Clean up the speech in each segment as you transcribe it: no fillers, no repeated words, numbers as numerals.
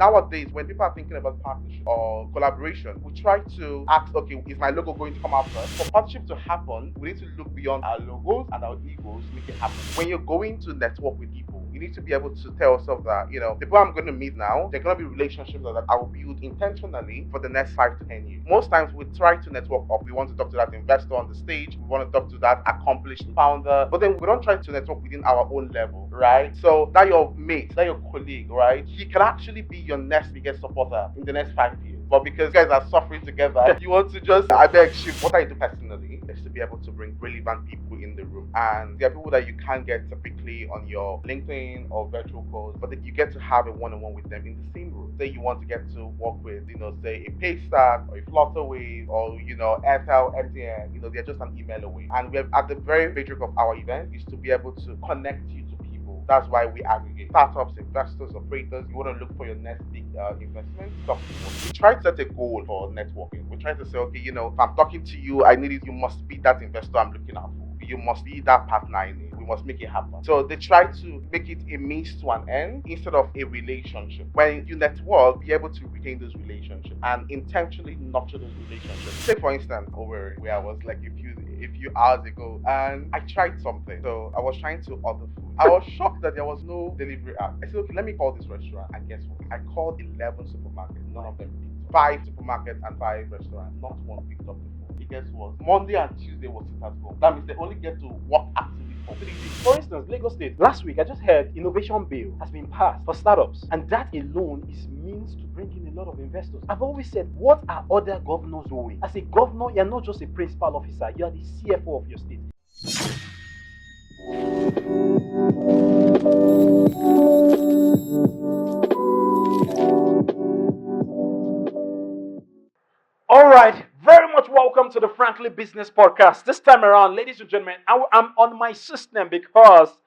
nowadays, when people are thinking about partnership or collaboration, we try to ask, okay, is my logo going to come out first? For partnership to happen, we need to look beyond our logos and our egos to make it happen. When you're going to network with people, you need to be able to tell yourself that, the people I'm going to meet now, they're going to be relationships that I will build intentionally for the next 5 to 10 years. Most times we try to network up. We want to talk to that investor on the stage. We want to talk to that accomplished founder. But then we don't try to network within our own level, right? So that your mate, that your colleague, right? He can actually be your next biggest supporter in the next 5 years. But because you guys are suffering together, you want to just, I beg you, what I do personally is to be able to bring relevant people in the room. And there are people that you can't get typically on your LinkedIn or virtual calls, but you get to have a one-on-one with them in the same room. Say you want to get to work with, say a Paystack or a Flutterwave or, Airtel, MTN, they're just an email away. And we're at the very bedrock of our event is to be able to connect you to people. That's why we aggregate startups, investors, operators. You want to look for your next big investment. Talk to people. We try to set a goal for networking. We try to say, okay, if I'm talking to you, I need it. You must be that investor I'm looking out for. You must be that partner I need. We must make it happen. So they try to make it a means to an end instead of a relationship. When you network, be able to retain those relationships and intentionally nurture those relationships. Say for instance, over where I was like a few hours ago, and I tried something. So I was trying to order food. I was shocked that there was no delivery app. I said, okay, let me call this restaurant, and guess what? I called 11 supermarkets. None of them picked up. 5 supermarkets and 5 restaurants. Not one picked up the phone. Guess what? Monday and Tuesday was sit at home. That means they only get to work actively for 3 days. For instance, Lagos State, last week I just heard innovation bill has been passed for startups, and that alone is means to bring in a lot of investors. I've always said, what are other governors doing? As a governor, you're not just a principal officer, you are the CFO of your state. All right, very much welcome to the Frankly Business Podcast. This time around, ladies and gentlemen, I'm on my system because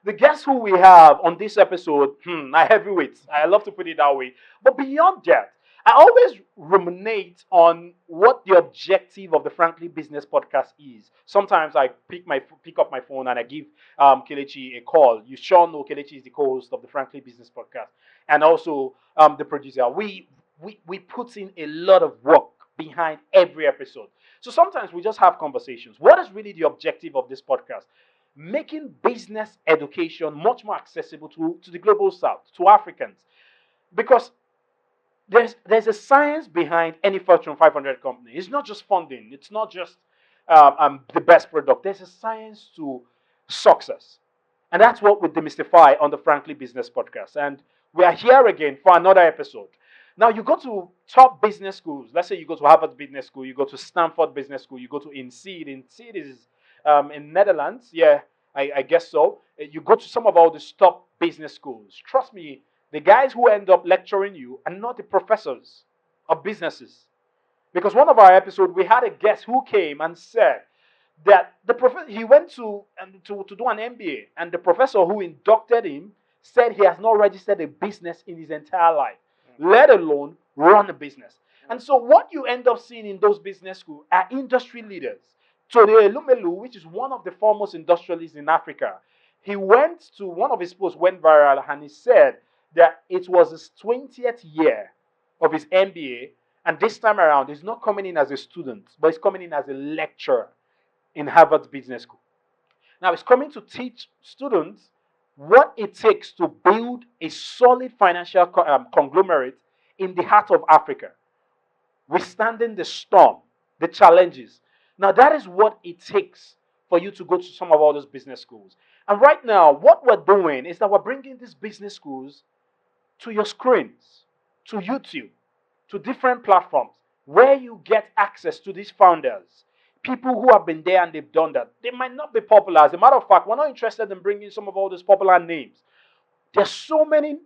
the guests who we have on this episode are heavyweights. I love to put it that way. But beyond that, I always ruminate on what the objective of the Frankly Business Podcast is. Sometimes I pick up my phone and I give Kelechi a call. You sure know Kelechi is the co-host of the Frankly Business Podcast and also the producer. We put in a lot of work behind every episode. So sometimes we just have conversations. What is really the objective of this podcast? Making business education much more accessible to the global south, to Africans. Because there's a science behind any Fortune 500 company. It's not just funding. It's not just the best product. There's a science to success. And that's what we demystify on the Frankly Business Podcast. And we are here again for another episode. Now, you go to top business schools. Let's say you go to Harvard Business School, you go to Stanford Business School, you go to INSEAD. INSEAD is in Netherlands. Yeah, I guess so. You go to some of all the top business schools. Trust me, the guys who end up lecturing you are not the professors of businesses. Because one of our episodes, we had a guest who came and said that he went to do an MBA, and the professor who inducted him said he has not registered a business in his entire life, let alone run a business. And so what you end up seeing in those business schools are industry leaders. So the Elumelu, which is one of the foremost industrialists in Africa, he went to, one of his posts went viral, and he said that it was his 20th year of his MBA, and this time around, he's not coming in as a student, but he's coming in as a lecturer in Harvard Business School. Now, he's coming to teach students what it takes to build a solid financial conglomerate in the heart of Africa, withstanding the storm, the challenges. Now, that is what it takes for you to go to some of all those business schools. And right now, what we're doing is that we're bringing these business schools to your screens, to YouTube, to different platforms, where you get access to these founders, people who have been there and they've done that. They might not be popular. As a matter of fact, we're not interested in bringing some of all those popular names. There's so many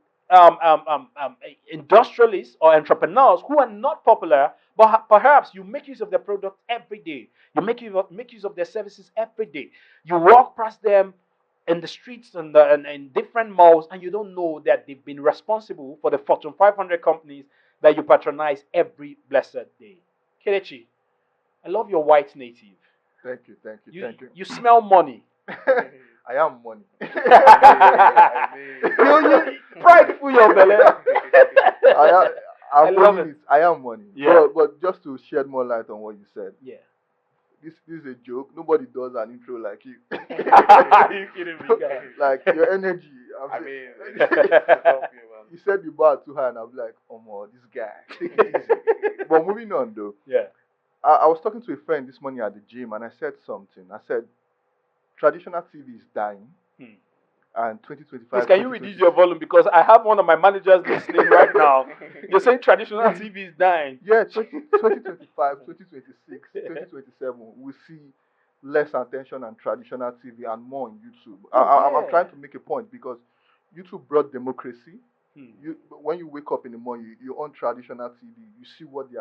industrialists or entrepreneurs who are not popular, but perhaps you make use of their product every day. You make use of their services every day. You walk past them in the streets and in different malls, and you don't know that they've been responsible for the Fortune 500 companies that you patronize every blessed day. Kelechi, I love your white native. Thank you. You smell money. I am money. You prideful your belly. I, I I'm love owning it. it. I am money. Yeah. But just to shed more light on what you said, Yeah. this is a joke. Nobody does an intro like you. Are you kidding me, guys? Like your energy. I mean, it's help you, man. You said the bar too high, and I'm like, oh my, this guy. Take it easy. But moving on though, Yeah. I was talking to a friend this morning at the gym, and I said something. I said traditional TV is dying, Hmm. and Please, 2025, can you reduce your volume because I have one of my managers listening right now. You're saying traditional TV is dying. Yeah, 2025, 2026, 2027, we see less attention on traditional TV and more on YouTube. I'm trying to make a point because YouTube brought democracy. When you wake up in the morning, you on traditional TV, you see what they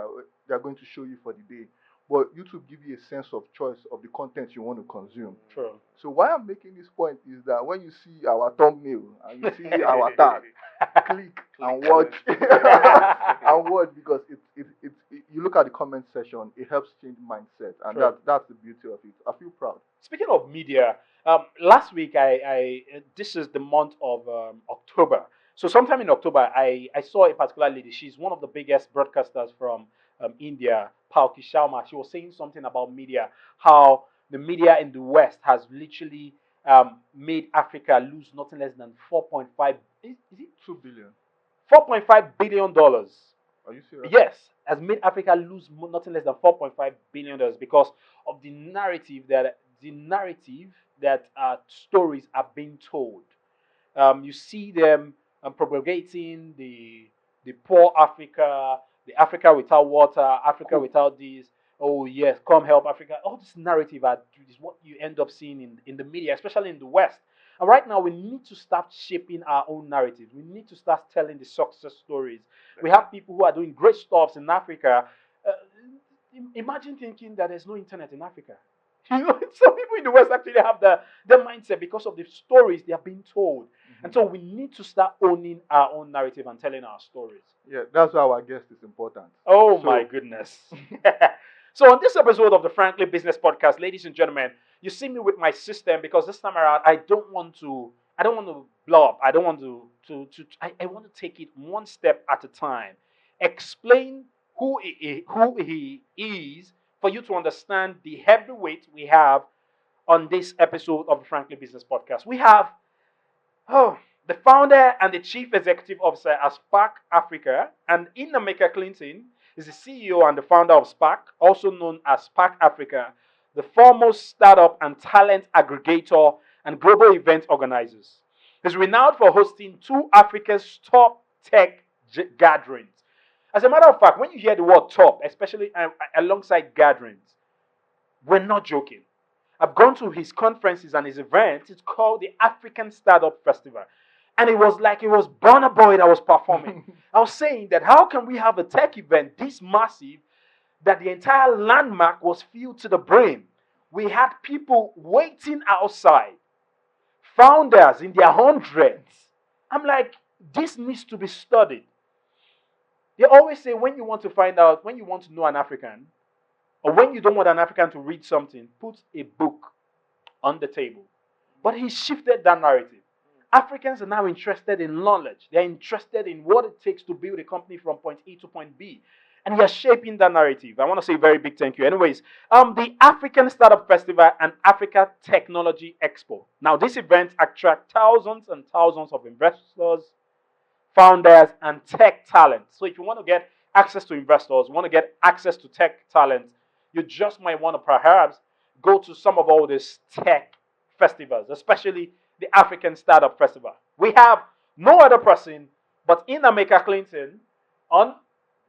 are going to show you for the day. But YouTube give you a sense of choice of the content you want to consume. True. So why I'm making this point is that when you see our thumbnail and you see our tag, click and watch and watch because you look at the comment section, it helps change mindset, and True. that's the beauty of it. I feel proud. Speaking of media, last week this is the month of October. So sometime in October, I saw a particular lady. She's one of the biggest broadcasters from India, Palki Sharma. She was saying something about media, how the media in the West has literally made Africa lose nothing less than 4.5. Is it 2 billion. $4.5 billion? Are you serious? Yes, has made Africa lose nothing less than $4.5 billion because of the narrative that stories are being told. You see them propagating the poor Africa, the Africa without water, Africa without this. Oh yes, come help Africa. All this narrative is what you end up seeing in the media, especially in the West. And right now, we need to start shaping our own narratives. We need to start telling the success stories. We have people who are doing great stuff in Africa. Uh, Imagine thinking that there's no internet in Africa. You know, some people in the West actually have the mindset because of the stories they are being told. And so we need to start owning our own narrative and telling our stories. Yeah, that's why our guest is important. Oh my goodness. So on this episode of the Frankly Business Podcast, ladies and gentlemen, you see me with my system because this time around I don't want to blow up. I don't want I want to take it one step at a time. Explain who he is for you to understand the heavyweight we have on this episode of the Frankly Business Podcast. We have the founder and the chief executive officer at Spark Africa, and Inameka Clinton is the CEO and the founder of Spark, also known as Spark Africa, the foremost startup and talent aggregator and global event organizers. He's renowned for hosting two Africa's top tech gatherings. As a matter of fact, when you hear the word top, especially alongside gatherings, we're not joking. I've gone to his conferences and his events. It's called the African Startup Festival. And it was like it was Burna Boy that was performing. I was saying that how can we have a tech event this massive that the entire landmark was filled to the brim? We had people waiting outside, founders in their hundreds. I'm like, this needs to be studied. They always say when you want to know an African, or when you don't want an African to read something, put a book on the table. But he shifted that narrative. Africans are now interested in knowledge. They're interested in what it takes to build a company from point A to point B. And he is shaping that narrative. I want to say a very big thank you. Anyways, the African Startup Festival and Africa Technology Expo. Now, this event attracts thousands and thousands of investors, founders, and tech talent. So if you want to get access to investors, want to get access to tech talent, you just might want to perhaps go to some of all these tech festivals, especially the African Startup Festival. We have no other person but Inameka Clinton on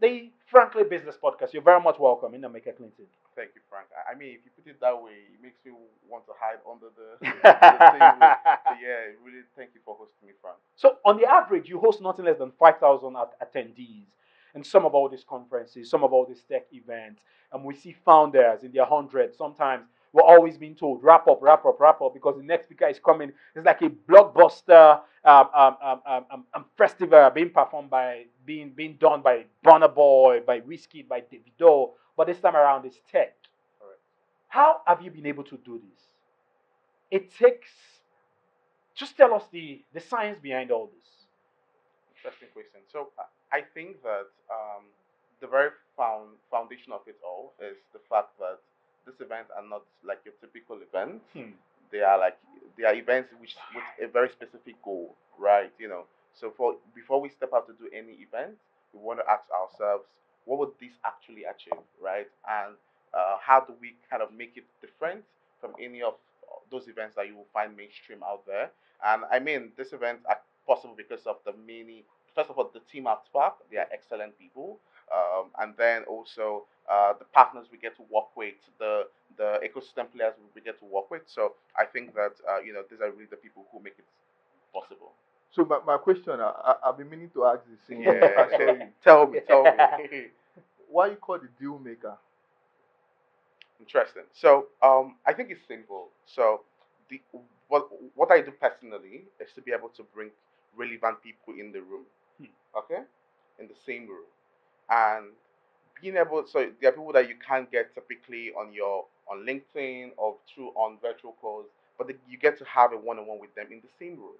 the Frankly Business Podcast. You're very much welcome, Inameka Clinton. Thank you, Frank. I mean, if you put it that way, it makes me want to hide under the table. So yeah, really, thank you for hosting me, Frank. So on the average, you host nothing less than 5,000 attendees in some of all these conferences, some of all these tech events, and we see founders in their hundreds. Sometimes we're always being told, wrap up, wrap up, wrap up, because the next speaker is coming. It's like a blockbuster festival being done by Burna Boy, by Whiskey, by Davido, but this time around it's tech. Correct. How have you been able to do this? It takes. Just tell us the science behind all this. Interesting question. So I think that the very foundation of it all is the fact that these events are not like your typical events. They are like they are events which with a very specific goal, right? So for before we step out to do any event, we want to ask ourselves, what would this actually achieve, right? And how do we kind of make it different from any of those events that you will find mainstream out there? And I mean, these events are possible because of the many. First of all, the team at Spark, they are excellent people, and then also the partners we get to work with, the ecosystem players we get to work with. So I think that these are really the people who make it possible. So my question, I've been meaning to ask this since Yeah, I saw you. tell me. Why you call the deal maker? Interesting. So I think it's simple. So the what I do personally is to be able to bring relevant people in the room. Okay, in the same room, and being able. So there are people that you can't get typically on LinkedIn or through on virtual calls, but you get to have a one-on-one with them in the same room.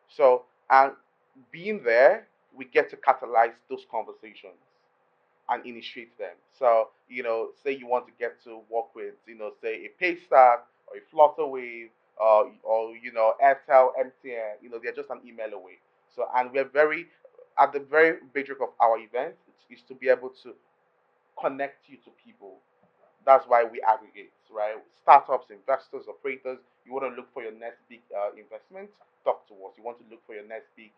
So and being there, we get to catalyze those conversations and initiate them. So, say you want to get to work with, say a Paystack or a Flutterwave or Airtel, MTN, they're just an email away. So, and we're at the very bedrock of our event is to be able to connect you to people. That's why we aggregate, right? Startups, investors, operators. You want to look for your next big investment, talk to us. You want to look for your next big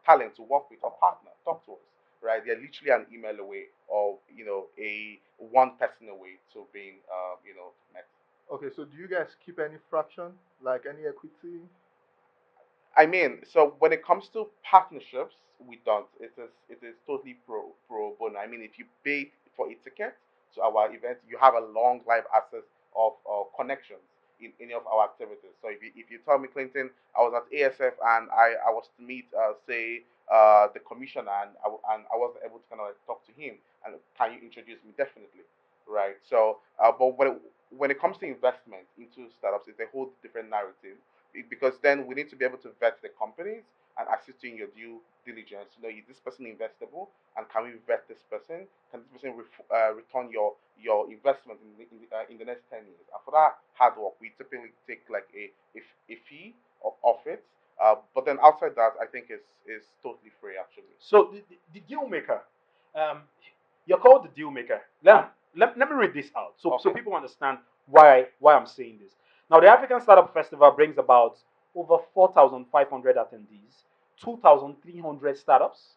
talent to work with or partner, talk to us, right? They're literally an email away or a one person away to being met. Okay, so do you guys keep any fraction, like any equity? I mean, so when it comes to partnerships, we don't. It is totally pro bono. I mean, if you pay for a ticket to our event, you have a long life access of connections in any of our activities. So if you tell me, Clinton, I was at ASF and I was to meet, say, the commissioner and I wasn't able to kind of like talk to him, and can you introduce me? Definitely, right? So, but when it comes to investment into startups, it's a whole different narrative because then we need to be able to vet the companies and assist you in your due diligence. Is this person investable, and can we vet this person? Can this person return your investment in the next 10 years? And for that hard work, we typically take like a fee of it. But then outside that, I think is totally free actually. So the deal maker, um, you're called the deal maker. Let me read this out so Okay. people understand why I'm saying this. Now, the African Startup Festival brings about over 4,500 attendees, 2,300 startups,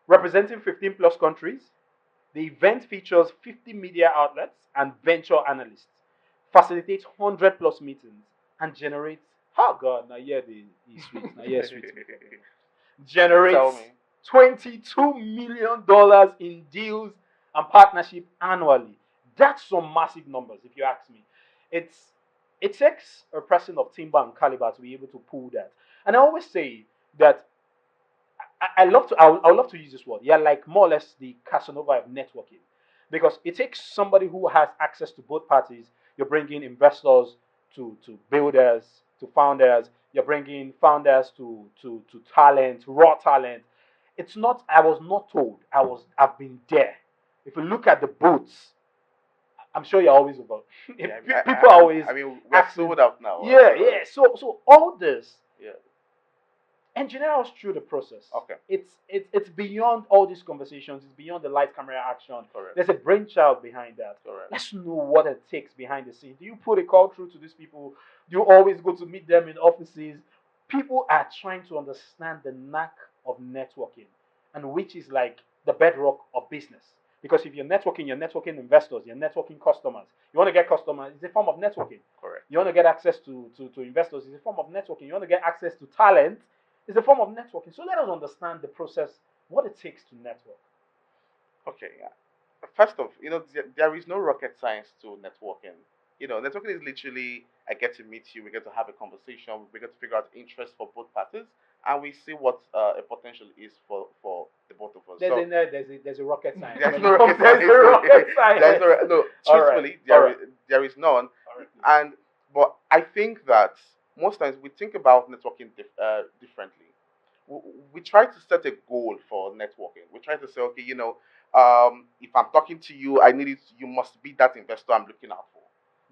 representing 15 plus countries. The event features 50 media outlets and venture analysts, facilitates 100 plus meetings, and generates, oh God, now yeah, the sweet, now yeah, sweet. Generates Tell me. $22 million in deals and partnership annually. That's some massive numbers, if you ask me. It's it takes a person of timber and caliber to be able to pull that. And I always say that I would love to use this word. Yeah, like more or less the Casanova of networking, because it takes somebody who has access to both parties. You're bringing investors to builders to founders. You're bringing founders to talent, raw talent. It's not. I was not told. I've been there. If you look at the booths, I'm sure you're always about. Yeah, People are always I mean, we're asking. sold out now. Yeah, yeah. So all this Yeah. engineer us through the process. Okay. It's beyond all these conversations. It's beyond the light camera action. Correct. There's a brainchild behind that. Correct. Let's know what it takes behind the scenes. Do you put a call through to these people? Do you always go to meet them in offices? People are trying to understand the knack of networking, and which is like the bedrock of business. Because if you're networking investors, you're networking customers. You want to get customers, it's a form of networking. Correct. You want to get access to investors, it's a form of networking. You want to get access to talent, it's a form of networking. So let us understand the process, what it takes to network. Okay. Yeah. First off, there is no rocket science to networking. Networking is literally I get to meet you, we get to have a conversation, we get to figure out interest for both parties, and we see what a potential is for the both of us. There's, So a, no, there's a rocket science. there's When no it comes- rocket science. There's a rocket science. There's no. All right, Truthfully, all right. there is none. All right. But I think that most times we think about networking differently. we try to set a goal for networking. We try to say, okay, if I'm talking to you, I need it. You must be that investor I'm looking out for.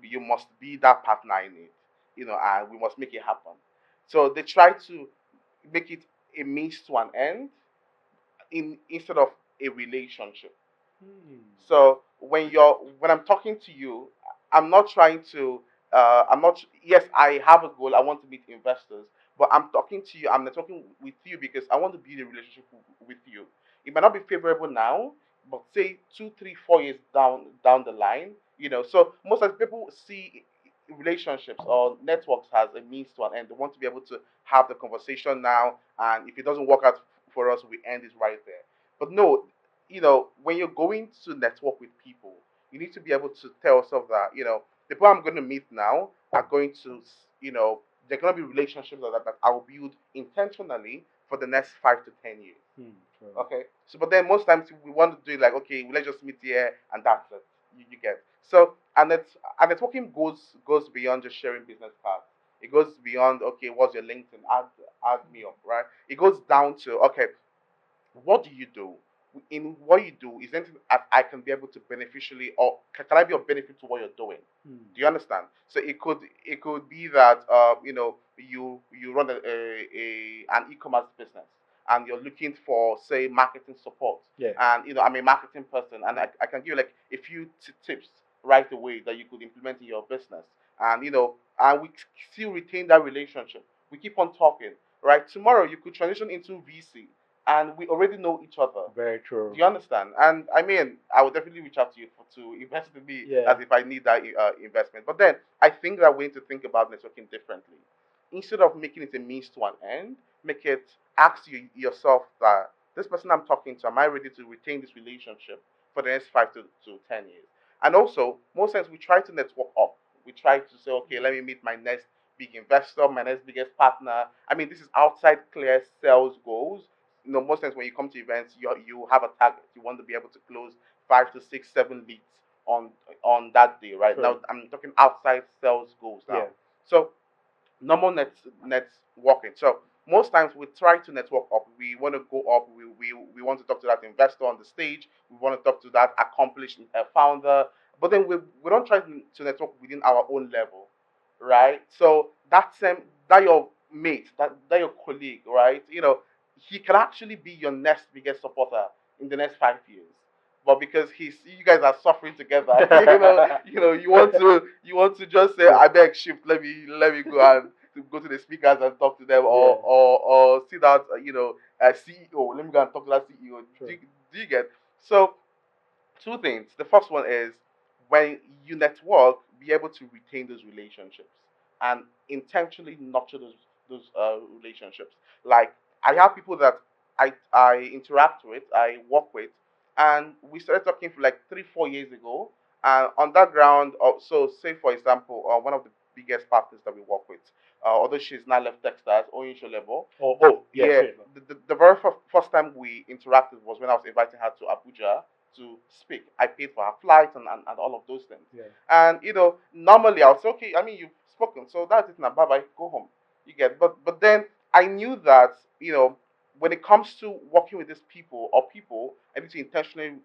You must be that partner I need. And we must make it happen. So they try to make it a means to an end instead of a relationship. So when I'm talking to you, I'm not trying to. I'm not. Yes, I have a goal. I want to meet investors, but I'm talking to you. I'm talking with you because I want to build a relationship with you. It might not be favorable now, but say 2, 3, 4 years down the line. So most of the people see relationships or networks as a means to an end. They want to be able to have the conversation now, and if it doesn't work out for us, we end it right there. But no, when you're going to network with people, you need to be able to tell yourself that, the people I'm going to meet now are going to, they're going to be relationships that I will build intentionally for the next 5 to 10 years. Okay. So, but then most times we want to do it like, okay, let's just meet here and that's it. You get. So, and networking goes beyond just sharing business cards. It goes beyond, okay, what's your LinkedIn? Add me up, right? It goes down to, okay, what do you do? In what you do, is anything that I can be able to beneficially, or can I be of benefit to what you're doing? Do you understand? So it could be that you run an e-commerce business and you're looking for, say, marketing support. Yeah. And I'm a marketing person, and I can give you like a few tips right away that you could implement in your business. And and we still retain that relationship. We keep on talking, right? Tomorrow you could transition into VC, and we already know each other. Very true. Do you understand? And I mean, I would definitely reach out to you to invest in me, Yeah. as if I need that investment. But then I think that we need to think about networking differently. Instead of making it a means to an end, make it, ask yourself that this person I'm talking to, am I ready to retain this relationship for the next 5 to 10 years? And also, most times we try to network up. We try to say, okay, let me meet my next big investor, my next biggest partner. I mean, this is outside clear sales goals. Most times when you come to events, you have a target. You want to be able to close 5 to 6, 7 leads on that day, right? Sure. Now I'm talking outside sales goals now. Yeah. So normal networking. So most times we try to network up. We want to go up. We want to talk to that investor on the stage. We want to talk to that accomplished founder. But then we don't try to network within our own level, right? So that your mate, that your colleague, right? He can actually be your next biggest supporter in the next 5 years. But because you guys are suffering together, you want to just say, I beg shift, let me go and to go to the speakers and talk to them, or Yeah. or see that CEO. Let me go and talk to that CEO. Sure. Do you get? So two things. The first one is, when you network, be able to retain those relationships and intentionally nurture those relationships. Like, I have people that I interact with, I work with, and we started talking for like 3, 4 years ago. And on that ground, so say for example, one of the biggest partners that we work with, although she's now left Techstars, Oyinsho level. Oh, yeah. Yeah, Sure. the very first time we interacted was when I was inviting her to Abuja to speak. I paid for her flight and all of those things. Yeah. And normally I would say, okay, I mean, you've spoken, so that's it now. Bye bye, go home. You get. But then I knew that when it comes to working with these people or people, I need to intentionally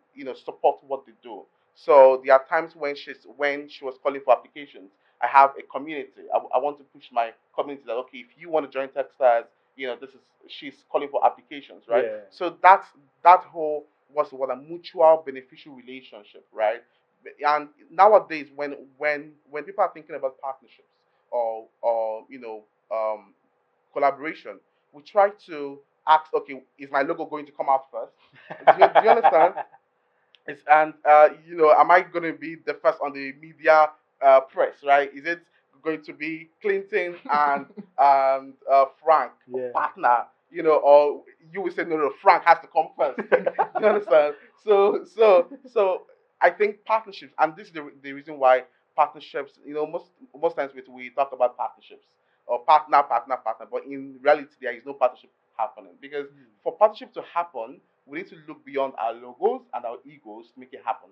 support what they do. So there are times when she was calling for applications. I have a community. I want to push my community that, okay, if you want to join Techstars, this is she's calling for applications, right? Yeah. So that whole was what a mutual beneficial relationship, right? And nowadays, when people are thinking about partnerships or collaboration, we try to ask, okay, is my logo going to come out first? Do you understand? And am I going to be the first on the media press, right? Is it going to be Clinton and Frank Yeah. partner? Or you will say no, Frank has to come first. You understand? So I think partnerships, and this is the reason why partnerships. Most times we talk about partnerships or partner, but in reality there is no partnership happening, because for partnership to happen, we need to look beyond our logos and our egos to make it happen.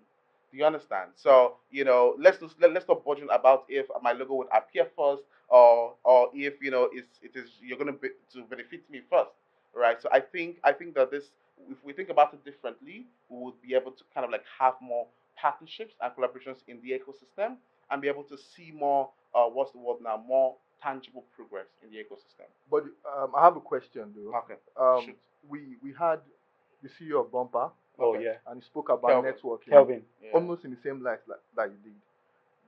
Do you understand? So let's not budgeon about if my logo would appear first, or if it is you're going to benefit me first. right? So I think that this, if we think about it differently, we would be able to kind of like have more partnerships and collaborations in the ecosystem and be able to see more what's the word now, more tangible progress in the ecosystem. But I have a question though. Okay. Um, we had the CEO of Bumper, Oh Okay. yeah, and he spoke about Kelvin. networking, Kelvin. Yeah. almost in the same light that you did.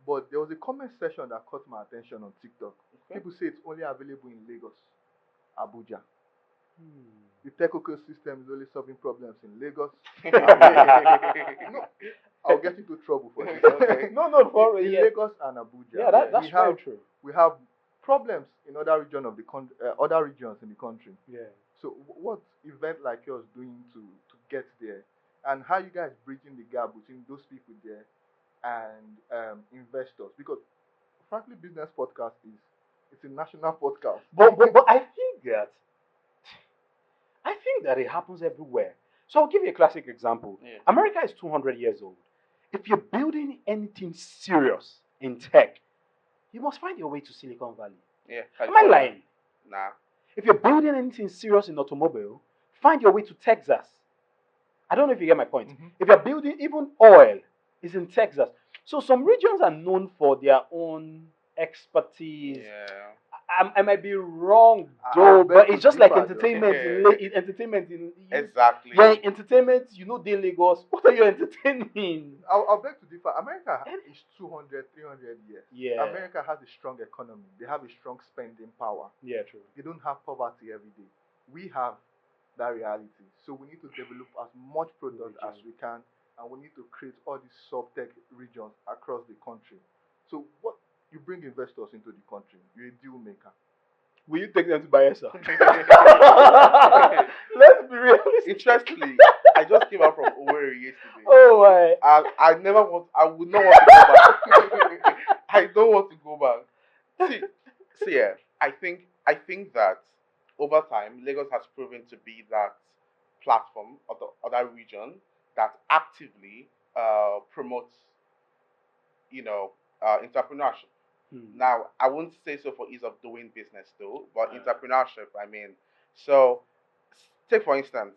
But there was a comment section that caught my attention on TikTok. Okay. People say it's only available in Lagos, Abuja. Hmm. The tech ecosystem is only solving problems in Lagos. No, I'll get into trouble for this. Okay. No, for In yeah, Lagos and Abuja, yeah, that's we very have true. we have problems in other other regions in the country. Yeah. So, what event like yours doing to get there, and how you guys bridging the gap between those people there and investors? Because frankly, business podcast is it's a national podcast. But I think that it happens everywhere. So I'll give you a classic example. Yeah. America is 200 years old. If you're building anything serious in tech, you must find your way to Silicon Valley. Yeah. Am I lying? Nah. If you're building anything serious in automobile, find your way to Texas. I don't know if you get my point. Mhm. If you're building even oil, is in Texas. So some regions are known for their own expertise. Yeah. I might be wrong I though, beg but to it's just like differ, though. entertainment in entertainment in Exactly. yeah, in entertainment, they Lagos. What are you entertaining? I'll beg to differ. America And- is 200, 300 years. Yeah. America has a strong economy. They have a strong spending power. Yeah, true. They don't have poverty every day. We have that reality. So we need to develop as much product as we can, and we need to create all these sub-tech regions across the country. So what you bring investors into the country, you're a deal maker. Will you take them to Bayelsa? Let's Let's be realistic. Interestingly, I just came out from Owerri yesterday. Oh my. I would not want to go back. I don't want to go back. See, yeah, I think that over time, Lagos has proven to be that platform of the other region that actively promotes, entrepreneurship. Now, I won't say so for ease of doing business though, but entrepreneurship, I mean, so take for instance,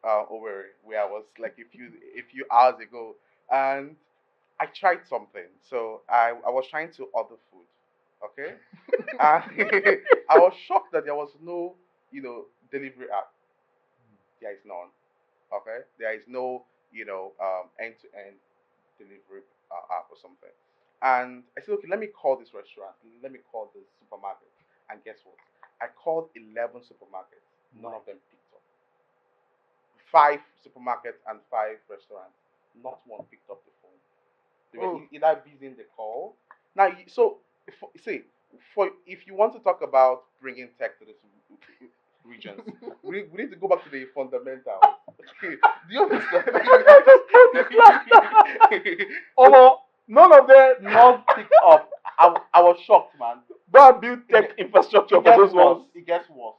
Owerri, where I was like a few hours ago, and I tried something. So I was trying to order food, okay, and I was shocked that there was no, delivery app. There is none, okay. There is no, end-to-end delivery app or something. And I said, okay, let me call this restaurant. Let me call this supermarket. And guess what? I called 11 supermarkets. None of them picked up. 5 supermarkets and 5 restaurants. Not one picked up the phone. They were either busy in the call. Now, if you want to talk about bringing tech to these regions, we need to go back to the fundamentals. Do you understand? None of them not picked up. I was shocked, man. Go and build tech infrastructure for those ones. It gets worse.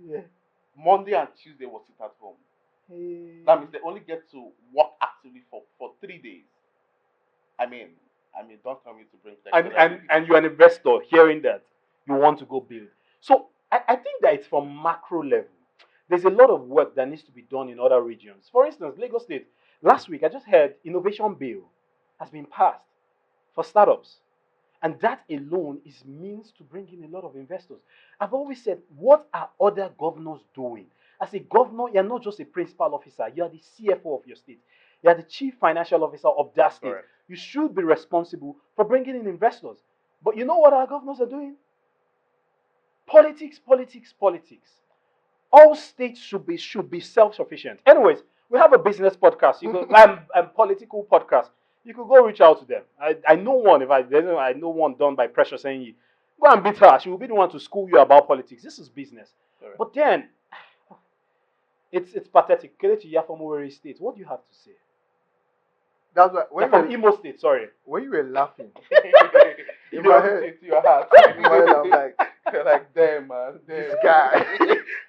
Yeah. Monday and Tuesday was sit at home. That means they only get to work actively for 3 days. I mean, don't tell me to bring tech. And you're an investor hearing that you want to go build. So I think that it's from macro level. There's a lot of work that needs to be done in other regions. For instance, Lagos State. Last week I just heard innovation bill has been passed for startups. And that alone is means to bring in a lot of investors. I've always said, what are other governors doing? As a governor, you're not just a principal officer, you are the CFO of your state. You are the chief financial officer of that state. Correct. You should be responsible for bringing in investors. But you know what our governors are doing? Politics. All states should be self-sufficient. Anyways, we have a business podcast. You go and political podcast. You could go reach out to them. I know one. I know one done by Pressure saying, go and beat her. She will be the one to school you about politics. This is business. Correct. But then, it's pathetic. Kelechi, you're from Owerri State. What do you have to say? That's why You're from Imo State. Sorry. when you were laughing, In my my head- head, to your heart. in my head, I'm like, You're like, damn, man. this guy.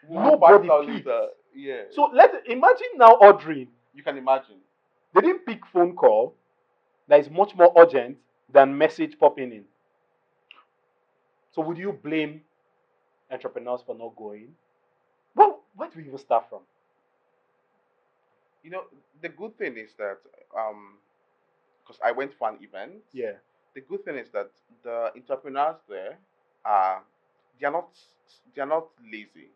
Nobody 5,000 picked. liter. Yeah. So imagine now ordering. You can imagine. They didn't pick phone call that is much more urgent than message popping in. So would you blame entrepreneurs for not going? Well, Where do we even start from? You know, the good thing is that because I went for an event. Yeah. The good thing is that the entrepreneurs there are they are not they are not lazy.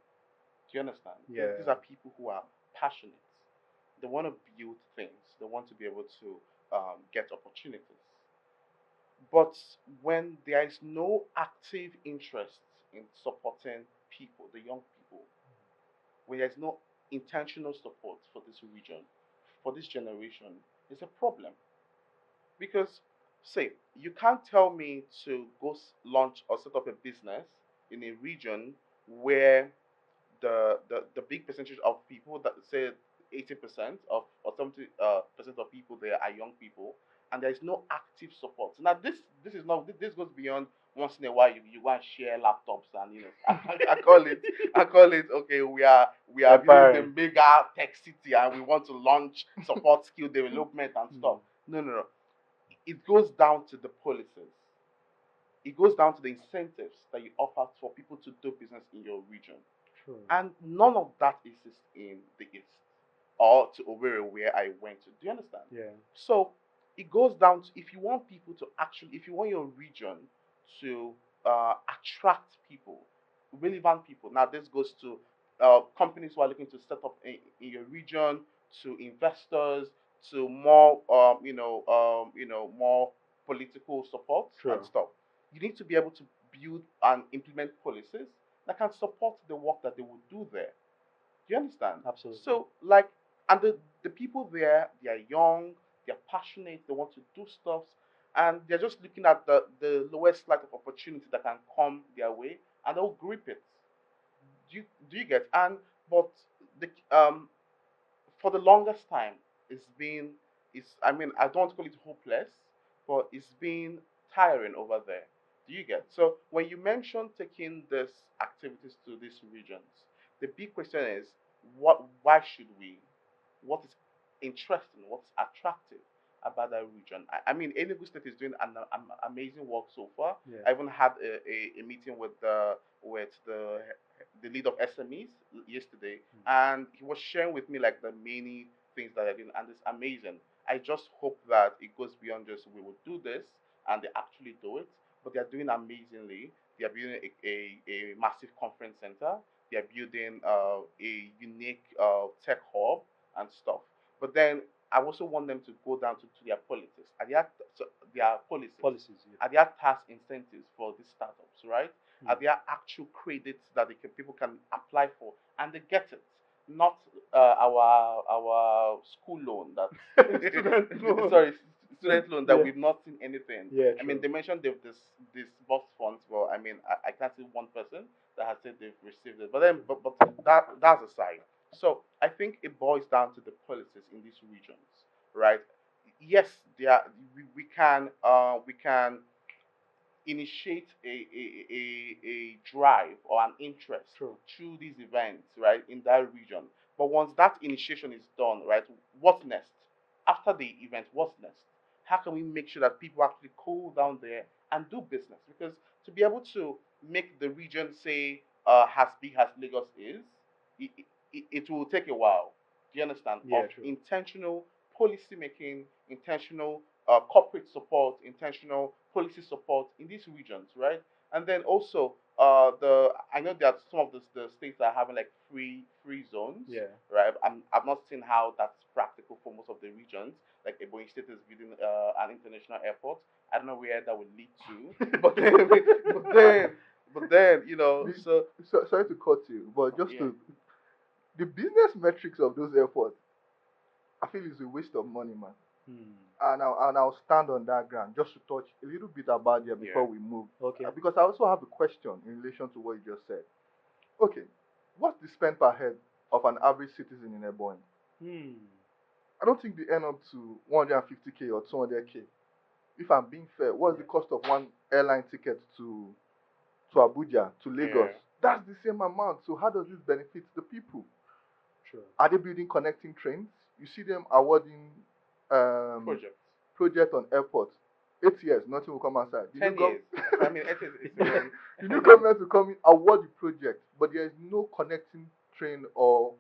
Do you understand? Yeah. These are people who are passionate. They want to build things. They want to be able to get opportunities. But when there is no active interest in supporting people, the young people, when there's no intentional support for this region, for this generation, it's a problem. Because, say, you can't tell me to go launch or set up a business in a region where the big percentage of people that say 80% of or 70 percent of people there are young people, and there is no active support. Now this is not this goes beyond once in a while you go and share laptops and I call it okay we are building the Empowering. mega tech city and we want to launch support skill development and stuff. No. It goes down to the policies. It goes down to the incentives that you offer for people to do business in your region. True. And none of that exists in the East or to Owerri where I went to. Do you understand? Yeah. So it goes down to if you want people to actually, if you want your region to attract people, relevant people. Now this goes to companies who are looking to set up in your region, to investors, to more more political support True. and stuff. You need to be able to build and implement policies that can support the work that they will do there. Do you understand? Absolutely. So, like, and the people there, they are young, they're passionate, they want to do stuff, and they're just looking at the lowest light of opportunity that can come their way, and they'll grip it. Do you get? And but the for the longest time, it's been it's I mean I don't call it hopeless, but it's been tiring over there. Do you get? So when you mention taking these activities to these regions, the big question is what why should we? What is interesting, what's attractive about that region? I mean Enugu State is doing an amazing work so far. Yeah. I even had a meeting with the lead of SMEs yesterday, and he was sharing with me like the many things that they're doing, and it's amazing. I just hope that it goes beyond just we will do this and they actually do it, but they're doing amazingly. They are building a massive conference center. They are building a unique tech hub and stuff. But then I also want them to go down to their policies. Their policies? Policies. Yeah. Are there tax incentives for these startups, right? Mm. Are there actual credits that people can apply for and they get it? Not our school loan that Student loan. sorry student loan that Yeah. we've not seen anything. Yeah. I mean True. they mentioned they've this box funds, but I mean I can't see one person that has said they've received it. But then but that's aside. So I think it boils down to the policies in these regions, right? Yes, we can initiate a drive or an interest True. through these events, right, in that region. But once that initiation is done, right, what's next? After the event, what's next? How can we make sure that people actually cool down there and do business? Because to be able to make the region say as big as Lagos is, it, it will take a while. Do you understand? Yeah. Of True. intentional policy making, intentional corporate support, intentional policy support in these regions, right? And then also the I know that some of the states are having like free zones, Yeah. right? I've not seen how that's practical for most of the regions. Like Ebonyi State is building an international airport. I don't know where that would lead to, but then so Sorry to cut you, but just yeah. to the business metrics of those airports, I feel it's a waste of money, man. And I'll stand on that ground just to touch a little bit about there before Yeah. we move. Okay. Because I also have a question in relation to what you just said. Okay, what's the spend per head of an average citizen in Ebonyi? I don't think they end up to 150k or 200k. If I'm being fair, what's the Yeah. cost of one airline ticket to Abuja, to Lagos? Yeah. That's the same amount. So how does this benefit the people? True. Are they building connecting trains? You see them awarding um, Projects. project on airports. 8 years, nothing will come outside. 10 years. I mean, it is even. The new government will come in, award the project, but there is no connecting train or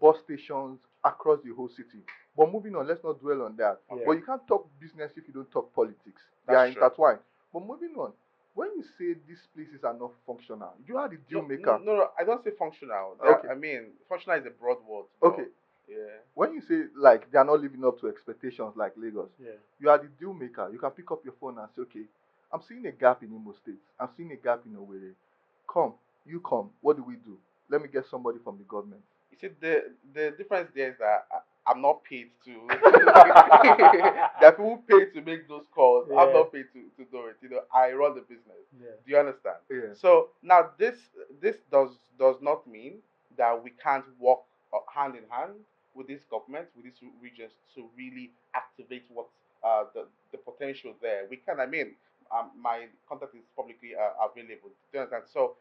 bus stations across the whole city. But moving on, let's not dwell on that. Yeah. But you can't talk business if you don't talk politics. They That's are true. intertwined. But moving on, when you say these places are not functional, you are the deal maker. No, I don't say functional. Okay. I mean, functional is a broad word. Okay. Yeah. When you say like they are not living up to expectations like Lagos, Yeah. you are the deal maker. You can pick up your phone and say, okay, I'm seeing a gap in Imo State. I'm seeing a gap in Owerri. Come, you come. What do we do? Let me get somebody from the government. You see, the difference there is that I'm not paid to. There are people paid to make those calls. I'm Yeah. not paid to do it. I run the business. Yeah. Do you understand? Yeah. So now this does not mean that we can't work hand in hand with this government, with these regions to really activate what the potential there. We can. I mean, my contact is publicly available. Do you understand? So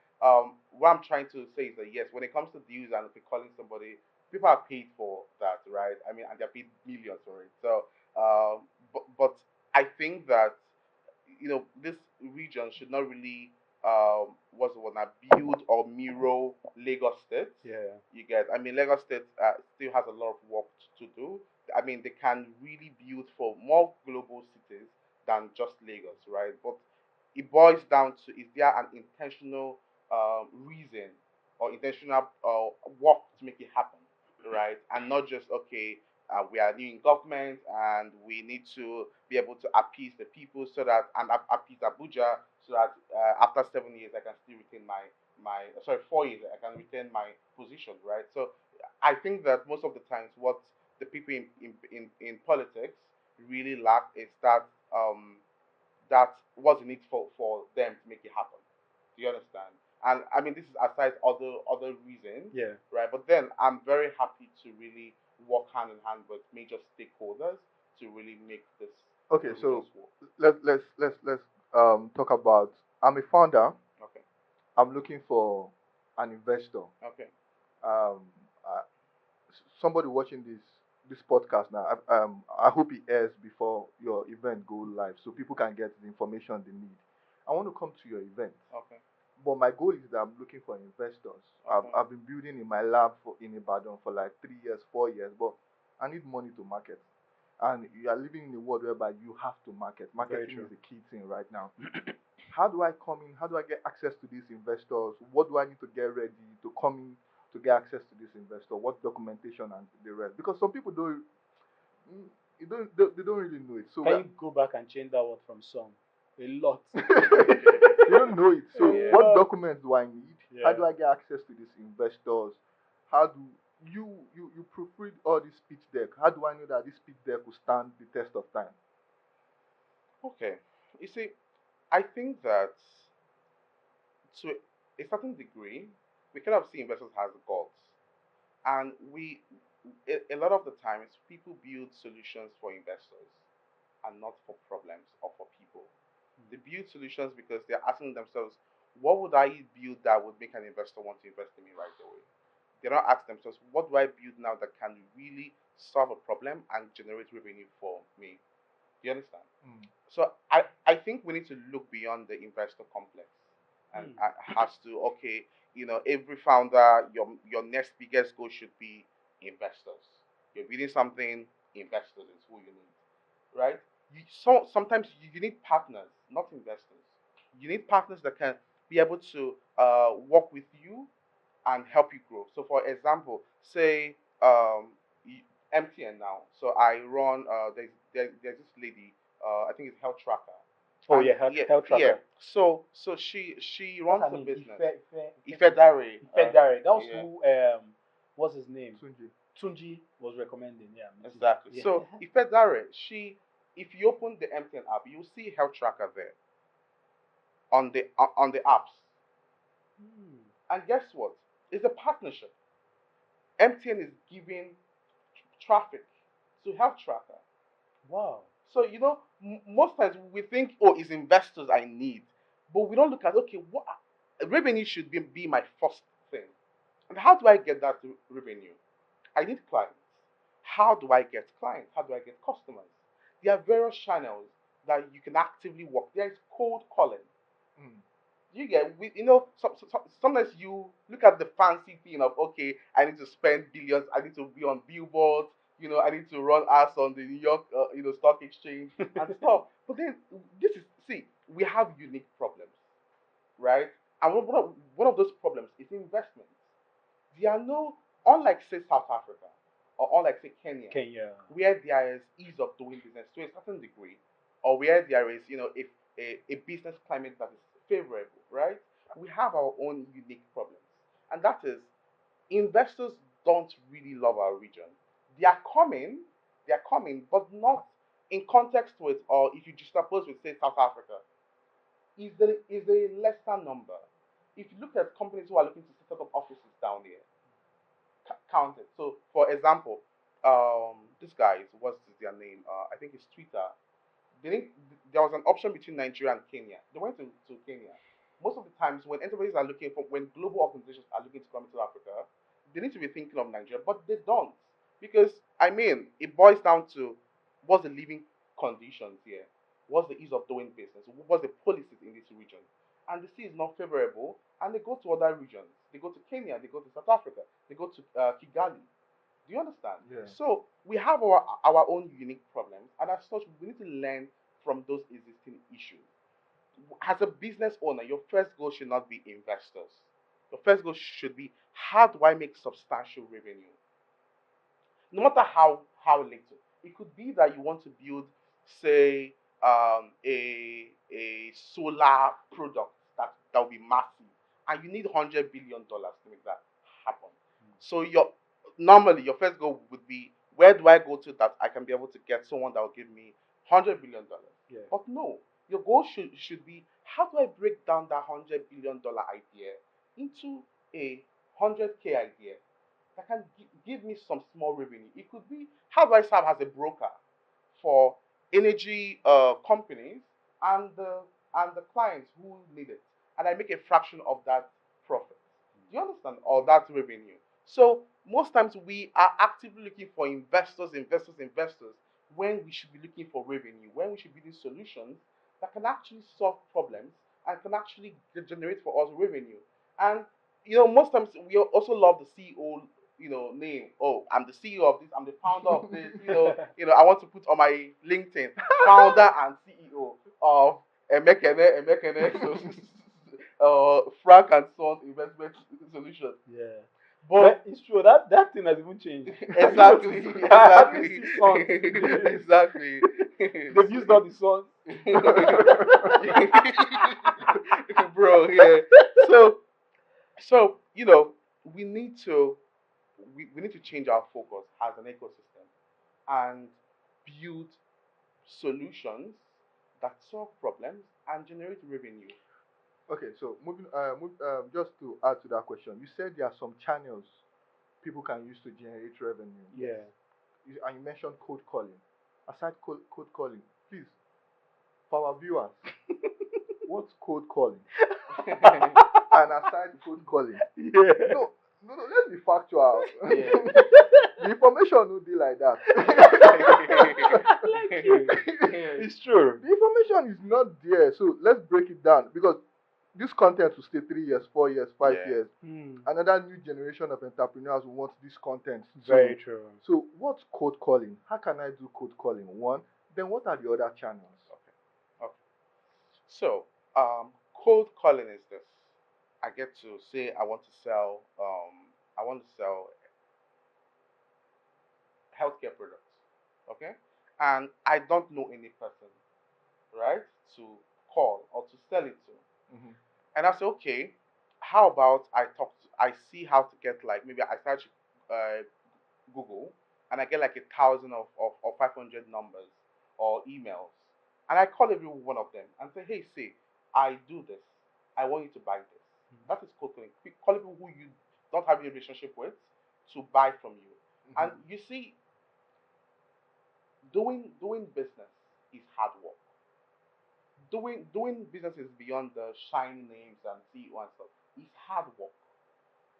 what I'm trying to say is that yes, when it comes to deals and calling somebody, people are paid for that, right? I mean, and they're paid millions for it. So, but I think that this region should not really what's the word now, build or mirror Lagos State. Yeah. You get, I mean, Lagos State still has a lot of work to do. I mean, they can really build for more global cities than just Lagos, right? But it boils down to, is there an intentional reason or intentional work to make it happen, right? And not just, okay, we are new in government and we need to be able to appease the people so that, and appease Abuja so that after 7 years I can still retain my 4 years I can retain my position, right? So I think that most of the times what the people in politics really lack is that what's in it for them to make it happen. Do you understand? And I mean, this is aside other reasons, Yeah. right? But then I'm very happy to really work hand in hand with major stakeholders to really make this Okay, so regions work. let's talk about. I'm a founder. Okay, I'm looking for an investor. okay, Um, somebody watching this podcast now. I hope it airs before your event go live, so people can get the information they need. I want to come to your event, okay, but my goal is that I'm looking for investors. okay. I've been building in my lab in Ibadan for like 3 years, 4 years, but I need money to market. And you are living in a world whereby you have to market. Marketing true. is a key thing right now. How do I come in? How do I get access to these investors? What do I need to get ready to come in to get access to this investor? What documentation and the rest? Because some people they don't really know it. So Can you go back and change that word from some? A lot. they don't know it. So Yeah. what documents do I need? How Yeah. do I get access to these investors? How do you proofread all this pitch deck? How do I know that this pitch deck will stand the test of time? Okay. You see, I think that to a certain degree, we kind of see investors as gods, and a lot of the times people build solutions for investors and not for problems or for people. They build solutions because they're asking themselves, what would I build that would make an investor want to invest in me right away? They don't ask themselves, what do I build now that can really solve a problem and generate revenue for me? Do you understand? Mm. So I think we need to look beyond the investor complex and has to, okay, every founder, your next biggest goal should be investors. You're building something, investors is who you need, right? Sometimes you need partners, not investors. You need partners that can be able to work with you and help you grow. So, for example, say MTN now. So I run. There's this lady. I think it's Health Tracker. Oh And yeah, health tracker. yeah. So she What's runs her a name? business. Ife Ifedare. Dare. That was Yeah. who what's his name? Tunji. Tunji was recommending. Yeah. Exactly. Yeah. So Ifedare, if you open the MTN app, you'll see Health Tracker there on the apps. Hmm. And guess what? It's a partnership. MTN is giving traffic to Health Tracker. Wow. So most times we think, oh, it's investors I need, but we don't look at, okay, what revenue should be my first thing, and how do I get that revenue? I need clients. How do I get clients? How do I get customers? There are various channels that you can actively work. There is cold calling. Mm. You get, sometimes you look at the fancy thing of, okay, I need to spend billions, I need to be on billboards, I need to run ads on the New York, stock exchange and stuff. But then see, we have unique problems, right? And one of those problems is investment. There are no, unlike say South Africa or unlike say Kenya, Kenya. where there is ease of doing business to a certain degree, or where there is, a business climate that is favorable, right? We have our own unique problems, and that is investors don't really love our region. They are coming, but not in context with, or if you just suppose with say South Africa, is a lesser number. If you look at companies who are looking to set up offices down here, count it. So, for example, this guy, what's their name? I think it's Twitter. There was an option between Nigeria and Kenya. They went to Kenya. Most of the times, when enterprises are looking for, when global organizations are looking to come into Africa, they need to be thinking of Nigeria, but they don't, because I mean, it boils down to what's the living conditions here, what's the ease of doing business, what's the policies in this region, and the sea is not favorable, and they go to other regions. They go to Kenya, they go to South Africa, they go to Kigali. Do you understand? Yeah. So we have our own unique problems, and as such, we need to learn from those existing issues. As a business owner, your first goal should not be investors. Your first goal should be, how do I make substantial revenue? No matter how little. It could be that you want to build, say, a solar product that will be massive, and you need $100 billion to make that happen. So normally your first goal would be, where do I go to that I can be able to get someone that will give me $100 billion? Yeah. But no, your goal should be, how do I break down that $100 billion idea into a 100K idea that can give me some small revenue. It could be, how do I serve as a broker for energy companies and the clients who need it, and I make a fraction of that profit. Do you understand? Or that revenue. So most times we are actively looking for investors, when we should be looking for revenue, when we should be doing solutions that can actually solve problems and can actually generate for us revenue. And most times we also love the CEO, name. Oh, I'm the CEO of this. I'm the founder of this. I want to put on my LinkedIn, founder and CEO of Emekene, Frank and Son Investment Solutions. Yeah. But It's true that thing has even changed. exactly, I hardly exactly, see sons. exactly. They've used all the sons. Bro, yeah. So, we need to we need to change our focus as an ecosystem and build solutions that solve problems and generate revenue. Okay, so just to add to that question, you said there are some channels people can use to generate revenue. Yeah. And you mentioned cold calling. Aside cold calling, please, for our viewers, what's cold calling? And aside cold calling, Yeah. no, let's be factual. Yeah. The information will be like that. Like you. It's true. The information is not there, so let's break it down, because this content will stay 3 years, 4 years, 5 years. Another new generation of entrepreneurs will want this content. Very true. So what's cold calling? How can I do cold calling? One. Then what are the other channels? Okay. So, cold calling is this. I get to say I want to sell healthcare products. Okay? And I don't know any person, right, to call or to sell it to. Mhm. And I say, okay, how about I see how to get, like, maybe I search Google, and I get like 1,000 or 500 numbers or emails, and I call every one of them and say, hey, see, I do this. I want you to buy this. That is cold calling. Call people who you don't have a relationship with to buy from you. And you see, doing business is hard work. Doing business is beyond the shiny names and CEO and stuff. It's hard work.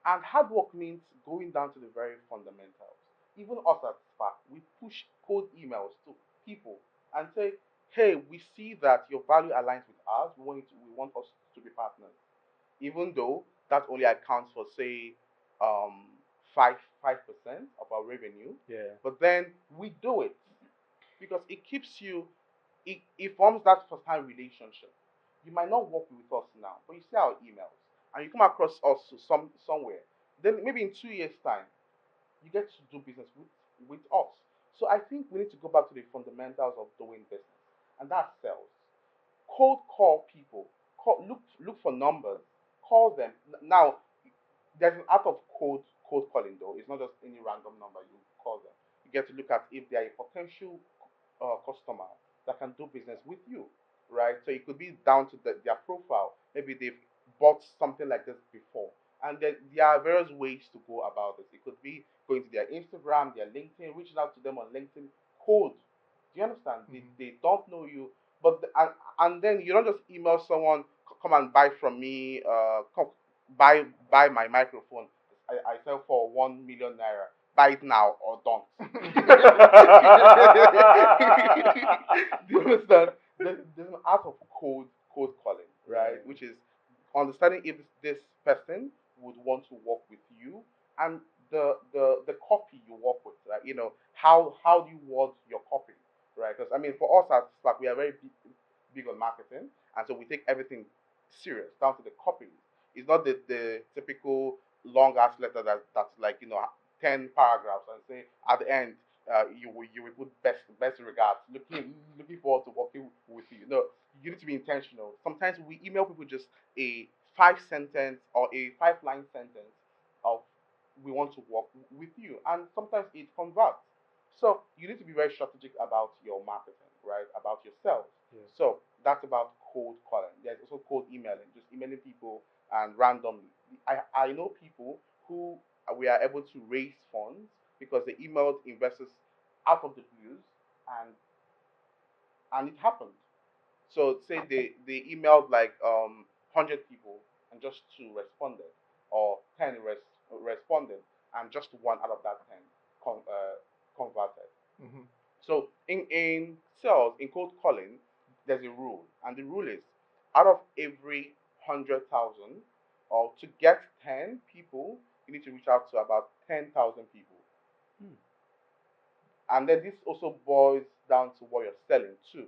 And hard work means going down to the very fundamentals. Even us at Spark, we push cold emails to people and say, hey, we see that your value aligns with ours. We want us to be partners, even though that only accounts for say um 5% of our revenue. Yeah. But then we do it because it keeps you, it forms that first time relationship. You might not work with us now, but you see our emails and you come across us somewhere. Then maybe in 2 years' time, you get to do business with us. So I think we need to go back to the fundamentals of doing business, and that's sales. Cold call people. Look for numbers. Call them. Now there's an art of cold calling though. It's not just any random number you call them. You get to look at if they are a potential customer that can do business with you, right? So it could be down to their profile. Maybe they've bought something like this before, and there are various ways to go about this. It could be going to their Instagram, their LinkedIn, reaching out to them on LinkedIn. Cold. Do you understand? They don't know you, but and then you don't just email someone, come and buy from me, come buy my microphone. I sell for 1 million naira. Buy it now or don't. Do you understand? There's an art of code calling, right? Which is understanding if this person would want to work with you, and the copy you work with, right? How do you word your copy, right? Because I mean, for us at Slack, we are very big on marketing, and so we take everything serious down to the copy. It's not the typical long ass letter that's like 10 paragraphs and say at the end you will put best regards, looking forward to working with you. No, you need to be intentional. Sometimes we email people just a 5 sentence or a 5 line sentence of we want to work with you, and sometimes it converts. So you need to be very strategic about your marketing, right? About yourself. Yeah. So that's about cold calling. There's also cold emailing, just emailing people and randomly. I know people who we are able to raise funds because they emailed investors out of the blues, and and it happened. So say they emailed like 100 people and just two responded, or 10 responded, and just one out of that 10 converted. Mm-hmm. So in sales, in cold calling, there's a rule, and the rule is out of every 100,000, or to get 10 people, you need to reach out to about 10,000 people. Hmm. And then this also boils down to what you're selling too.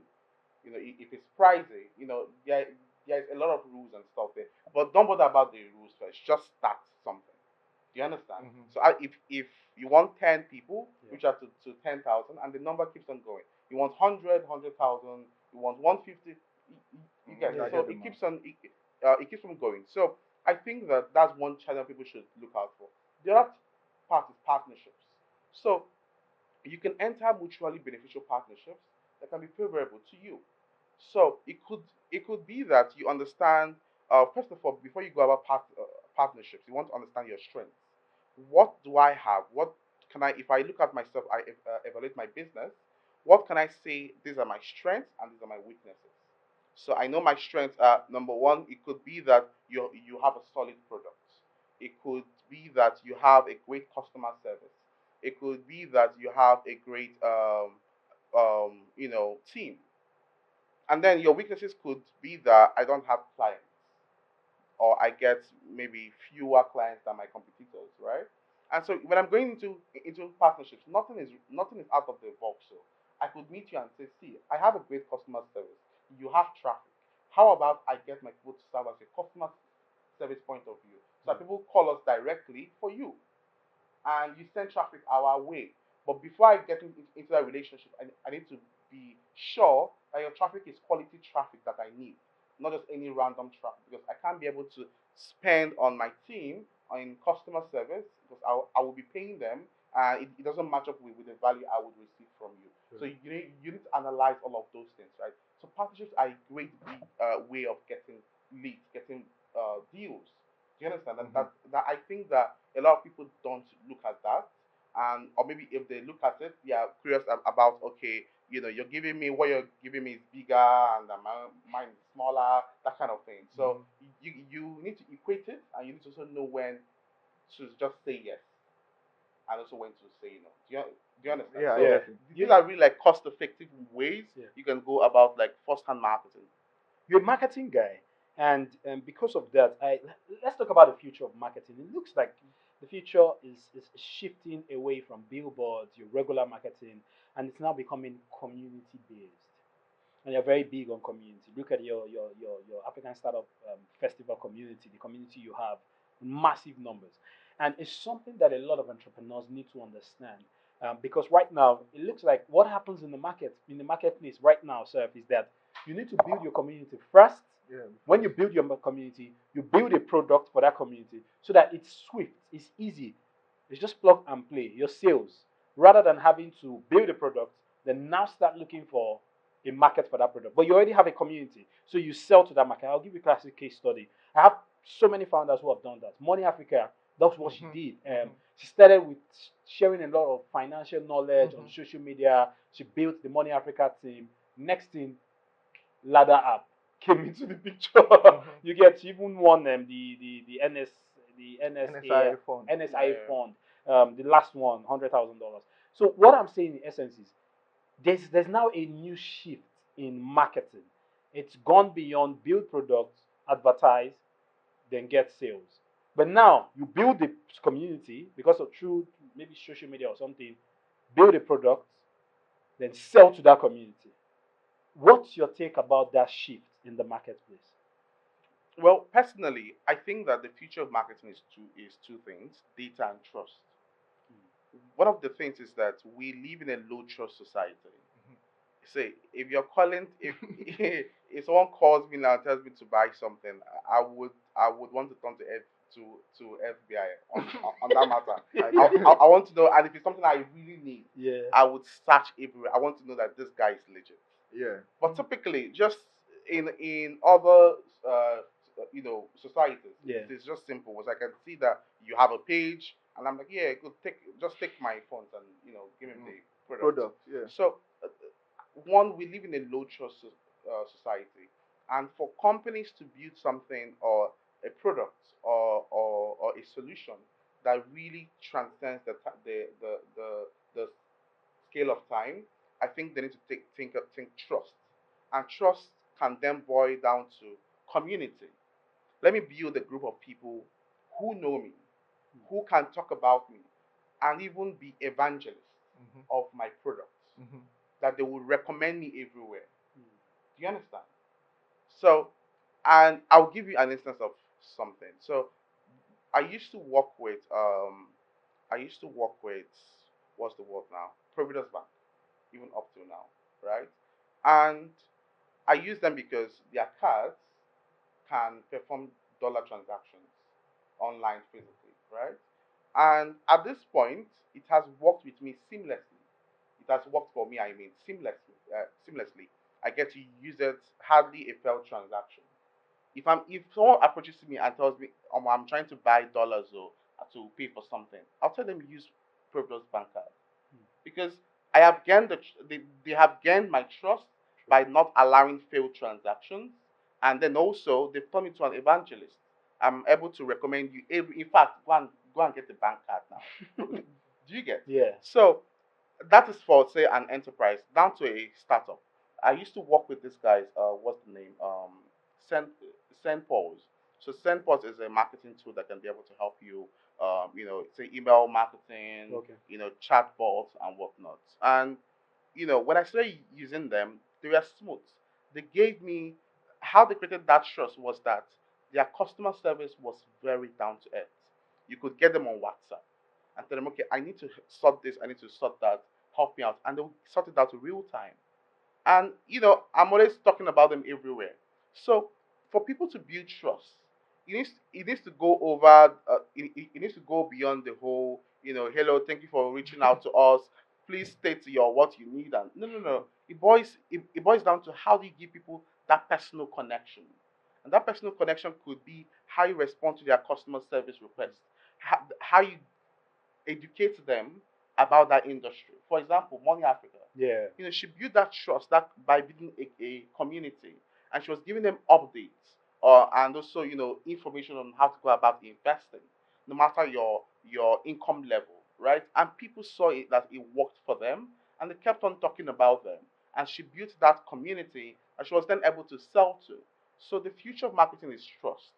If it's pricey, there's a lot of rules and stuff there. But don't bother about the rules first. Just start something. Do you understand? Mm-hmm. So if you want 10 people, Yeah. reach out to 10,000, and the number keeps on going. You want 100,000. You want 150. You get Yeah, I it. So get the it math. keeps on it keeps on going. So I think that that's one channel people should look out for. The other part is partnerships. So you can enter mutually beneficial partnerships that can be favorable to you. So it could be that you understand. First of all, before you go about partnerships, you want to understand your strengths. What do I have? What can I? If I look at myself, I evaluate my business. What can I say? These are my strengths and these are my weaknesses. So I know my strengths are number one. It could be that you have a solid product. It could be that you have a great customer service. It could be that you have a great team. And then your weaknesses could be that I don't have clients, or I get maybe fewer clients than my competitors, right? And so when I'm going into partnerships, nothing is out of the box. So I could meet you and say, see, I have a great customer service. You have traffic. How about I get my people to serve as a customer service point of view, so that people call us directly for you, and you send traffic our way. But before I get into that relationship, I need to be sure that your traffic is quality traffic that I need, not just any random traffic, because I can't be able to spend on my team on customer service because I will be paying them, and it doesn't match up with the value I would receive from you. So you need to analyze all of those things, right? So partnerships are a great way of getting leads, getting deals. Do you understand? Mm-hmm. That I think that a lot of people don't look at that, and or maybe if they look at it, they are curious about, okay, you're giving me, what you're giving me is bigger, and mine is smaller, that kind of thing. So you need to equate it, and you need to also know when to just say yes, and also when to say no. Do you understand? Yeah, I So Yeah. get it. these are really like cost effective ways Yeah. you can go about like first hand marketing. You're a marketing guy, And because of that, let's talk about the future of marketing. It looks like the future is shifting away from billboards, your regular marketing, and it's now becoming community based. And you're very big on community. Look at your African Startup Festival community, the community you have, massive numbers. And it's something that a lot of entrepreneurs need to understand. Because right now, it looks like what happens in the marketplace right now, sir, is that you need to build your community first. Yeah. When you build your community, you build a product for that community so that it's swift, it's easy. It's just plug and play. Your sales, rather than having to build a product, then now start looking for a market for that product. But you already have a community, so you sell to that market. I'll give you a classic case study. I have so many founders who have done that. Money Africa, that's what she did. She started with sharing a lot of financial knowledge on social media. She built the Money Africa team. Next thing, ladder app came into the picture. You get even won the NSI fund. NSI fund, the last one, $100,000. So what I'm saying in essence is there's now a new shift in marketing. It's gone beyond build products, advertise, then get sales. But now you build the community because of through maybe social media or something, build a product, then sell to that community. What's your take about that shift in the marketplace? Well, personally, I think that the future of marketing is two things: data and trust. One of the things is that we live in a low trust society. Say, if you're calling, if someone calls me now and tells me to buy something, I would want to turn to FBI on that matter. I want to know, and if it's something I really need, Yeah. I would search everywhere. I want to know that this guy is legit. Yeah. But typically, just in other societies, Yeah. it's just simple. Was I can see that you have a page, and I'm like, yeah, good. Take my funds and give me the product. Yeah. So one, we live in a low trust society, and for companies to build something or a product or a solution that really transcends the scale of time, I think they need to think trust, and trust can then boil down to community. Let me build a group of people who know me, who can talk about me, and even be evangelists of my products, that they will recommend me everywhere. Do you understand? So, and I'll give you an instance of something. So, I used to work with I used to work with what's the word now? Providence Bank, even up till now, right? And I use them because their cards can perform dollar transactions online physically, right? And at this point, it has worked with me seamlessly. It has worked for me, I mean, seamlessly. I get to use it, hardly a failed transaction. If someone approaches me and tells me, I'm trying to buy dollars or to pay for something, I'll tell them use Providence Bank card, because I have gained they have gained my trust by not allowing failed transactions, and then also they've turned me to an evangelist. I'm able to recommend you every. In fact, go and get the bank card now. Do you get? Yeah. So that is for say an enterprise down to a startup. I used to work with these guys. What's the name? Send Send Paul's. So Send Paul's is a marketing tool that can be able to help you. Say email marketing. Okay. Chatbots and whatnot. And when I started using them, they were smooth. They gave me how they created that trust was that their customer service was very down to earth. You could get them on WhatsApp and tell them, okay, I need to sort this, I need to sort that, help me out, and they'll sort it out in real time. And I'm always talking about them everywhere. So for people to build trust, it needs to go over. It needs to go beyond the whole. Hello, thank you for reaching out to us. Please state your what you need. And no. It boils down to how do you give people that personal connection, and that personal connection could be how you respond to their customer service requests, how you educate them about that industry. For example, Money Africa. Yeah. She built that trust that by building a community, and she was giving them updates, and also information on how to go about investing, no matter your income level, right? And people saw it that it worked for them, and they kept on talking about them. And she built that community, and she was then able to sell to. So the future of marketing is trust.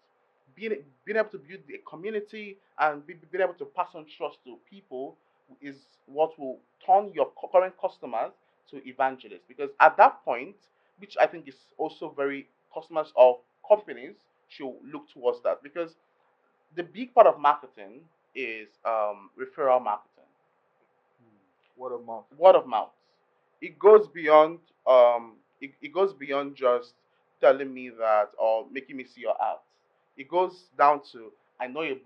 Being able to build a community and being able to pass on trust to people is what will turn your current customers to evangelists. Because at that point, which I think is also very customers of companies should look towards that, because the big part of marketing is referral marketing, Word of mouth. word of mouth. It goes beyond it goes beyond just telling me that or making me see your ads. It goes down to, I know if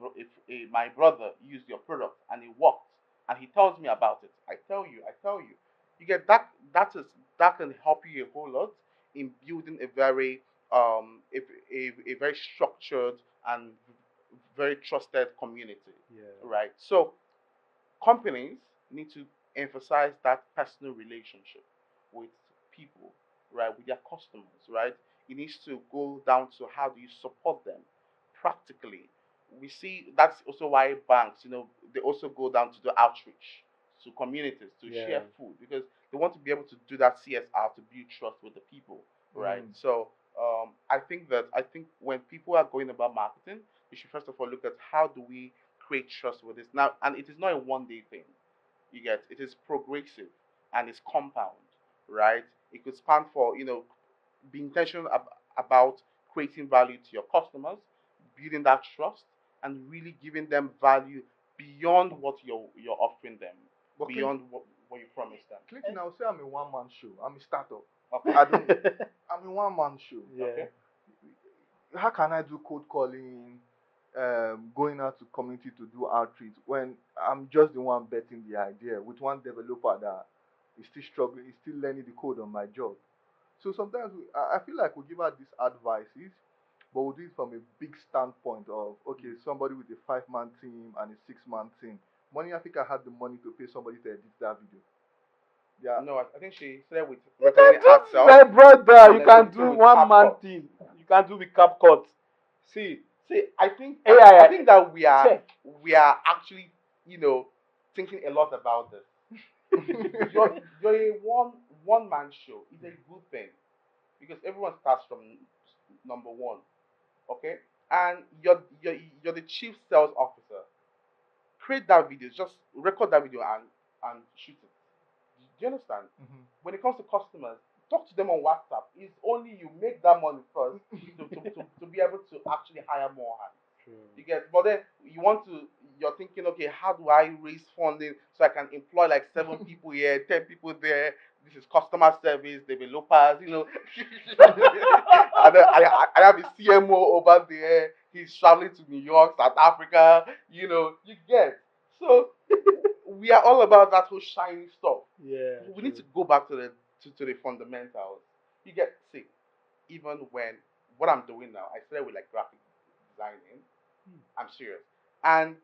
my brother used your product and it worked and he tells me about it. I tell you. You get that. That can help you a whole lot in building a very a very structured and very trusted community, Yeah. right? So companies need to emphasize that personal relationship with people, right, with their customers, right? It needs to go down to how do you support them practically. We see that's also why banks, they also go down to the outreach to communities to share Yeah. food, because they want to be able to do that CSR to build trust with the people, right? So I think when people are going about marketing, we should first of all look at how do we create trust with this now, and it is not a one day thing. You get, it is progressive and it's compound, right? It could span for, be intentional about creating value to your customers, building that trust, and really giving them value beyond what you're offering them, But beyond what you promised them. Clinton, I would say I'm a one man show. I'm a startup. Okay. I don't. I'm a one man show. Yeah. Okay. How can I do cold calling, going out to community to do outreach when I'm just the one betting the idea with one developer that is still struggling, is still learning the code on my job. So sometimes I feel like we give out these advices, but we do it from a big standpoint of okay, somebody with a 5 man team and a 6 man team. Money Africa had the money to pay somebody to edit that video. Yeah, No, I think she started with You recording can it do, herself my brother. and You then can editing do with one man CapCut. thing. You can do with CapCut. See, See, I think AI, I think that check. we are actually, thinking a lot about this. You're a one man show. It's a good thing because everyone starts from number one. Okay, and you're the chief sales officer. Create that video. Just record that video and shoot it. Do you understand? When it comes to customers, talk to them on WhatsApp. It's only you make that money first to be able to actually hire more hands. You get, but then you're thinking, okay, how do I raise funding so I can employ like 7 people here, 10 people there? This is customer service, developers, and then I have a CMO over there. He's traveling to New York, South Africa. You get. So we are all about that whole shiny stuff. Yeah. We need to go back to the fundamentals. You get, see, even when what I'm doing now, I started with like graphic designing. I'm serious. And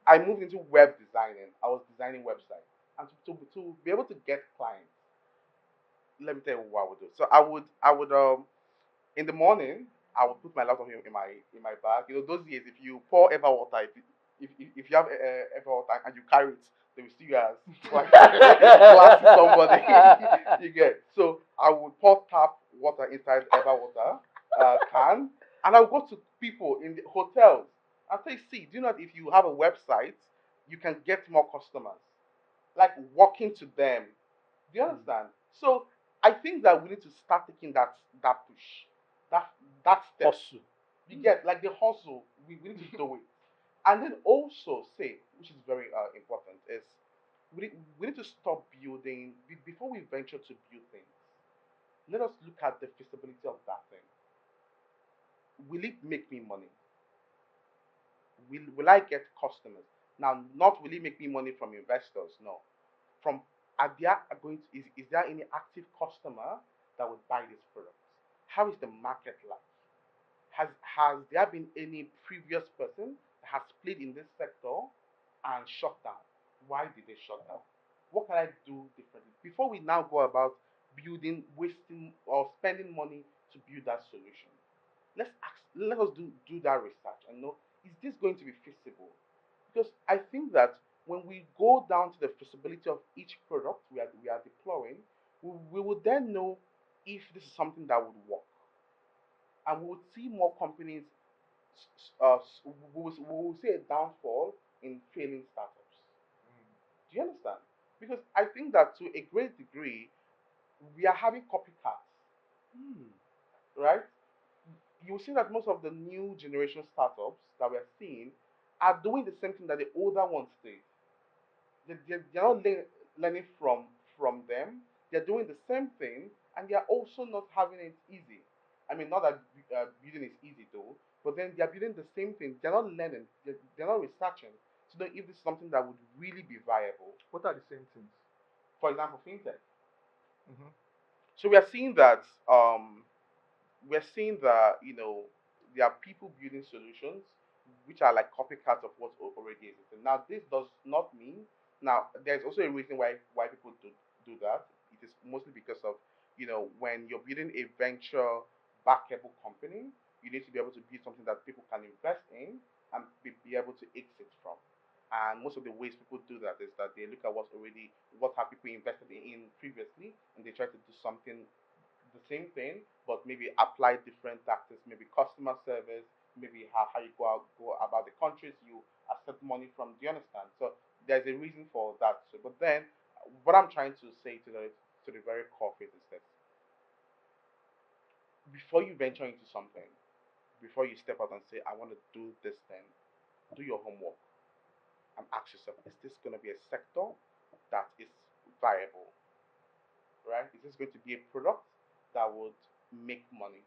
I moved into web designing. I was designing websites. And to be able to get clients, let me tell you what I would do. So I would in the morning I would put my laptop in my bag. Those days if you pour ever water, if you have ever water and you carry it, they will see you as classy somebody. You get. So I would pour tap water inside ever water can, and I would go to people in the hotels and say, see, do you know that if you have a website, you can get more customers, like walking to them. Do you understand? So I think that we need to start taking that push, that that step. Hustle. You get, like the hustle. We need to do it, and then also say, which is very important, is we need to stop building before we venture to build things. Let us look at the feasibility of that thing. Will it make me money? Will I get customers? Now, not will it make me money from investors? No. From, are there going to, is there any active customer that would buy this product? How is the market like? Has there been any previous person that has played in this sector and shut down? Why did they shut down? What can I do differently? Before we now go about building, wasting or spending money to build that solution, let us do that research and know, is this going to be feasible? Because I think that when we go down to the feasibility of each product we are deploying, we will then know if this is something that would work. and we would see more companies. We will see a downfall in failing startups. Do you understand? Because I think that to a great degree, we are having copycats, Hmm. right? You see that most of the new generation startups that we're seeing are doing the same thing that the older ones did. They're not learning from them. They're doing the same thing, and they're also not having it easy. I mean, not that building is easy though, but then they're building the same thing. They're not learning. They're not researching to know if this is something that would really be viable. What are the same things? For example, fintech. Mm-hmm. So we are seeing that we're seeing that there are people building solutions which are like copycats of what already exists. Now this does not mean now there's also a reason why people do that. It is mostly because of when you're building a venture backable company, you need to be able to build something that people can invest in and be able to exit from. And most of the ways people do that is that they look at what have people invested in previously, and they try to do something the same thing, but maybe apply different tactics, maybe customer service, maybe how you go about the countries you accept money from. Do you understand? So there's a reason for that. So, but then what I'm trying to say to the very core of it is that before you venture into something, before you step out and say, I want to do this thing, do your homework and ask yourself, is this going to be a sector that is viable? Right? Is this going to be a product that would make money?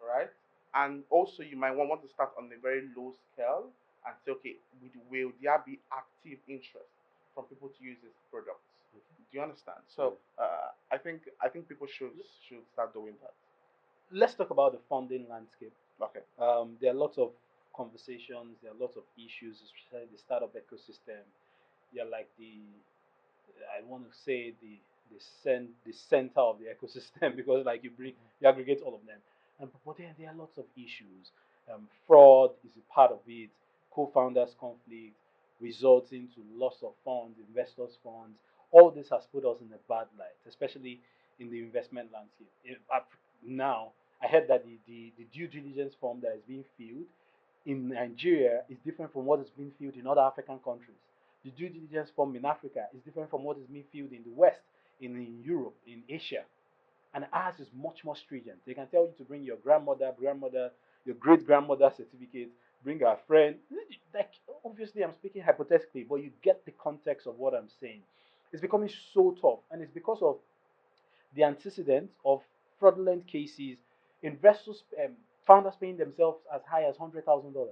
Right? And also, you might want to start on a very low scale and say, okay, will there be active interest from people to use these products? Do you understand? So I think people should start doing that. Let's talk about the funding landscape. Okay. There are lots of conversations, there are lots of issues, especially the startup ecosystem. You're like I want to say the center of the ecosystem because like you aggregate all of them, and but then there are lots of issues. Fraud is a part of it. Co-founders conflict resulting to loss of funds, investors' funds. All this has put us in a bad light, especially in the investment landscape. Now, I heard that the due diligence form that is being filled in Nigeria is different from what is being filled in other African countries. The due diligence form in Africa is different from what is being filled in the West, in Europe, in Asia. And ours is much more stringent. They can tell you to bring your grandmother, your great grandmother certificate, bring a friend. Like, obviously, I'm speaking hypothetically, but you get the context of what I'm saying. It's becoming so tough, and it's because of the antecedents of fraudulent cases, investors, founders paying themselves as high as $100,000.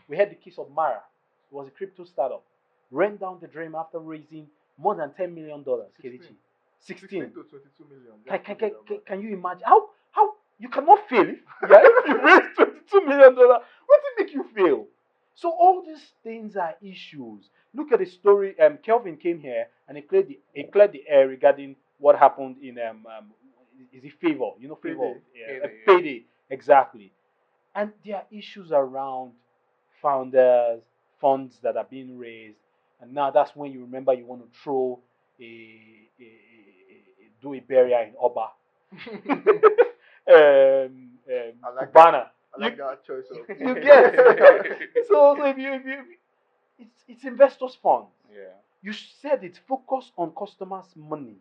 We had the case of Mara. It was a crypto startup. Ran down the drain after raising more than $10 million. 16. 16. 16 to 22 million. Can you imagine how you cannot fail if you raise $22 million? What did make you fail? So all these things are issues. Look at the story. Kelvin came here and he cleared the air regarding what happened in is it favor? You know favor, Payday. yeah, payday exactly. And there are issues around founders, funds that are being raised, and now that's when you remember you want to throw do a burial in Oba. I like Cubana. I like that choice of. You get so if you it's investors' funds. Yeah. You said it. Focus on customers' money,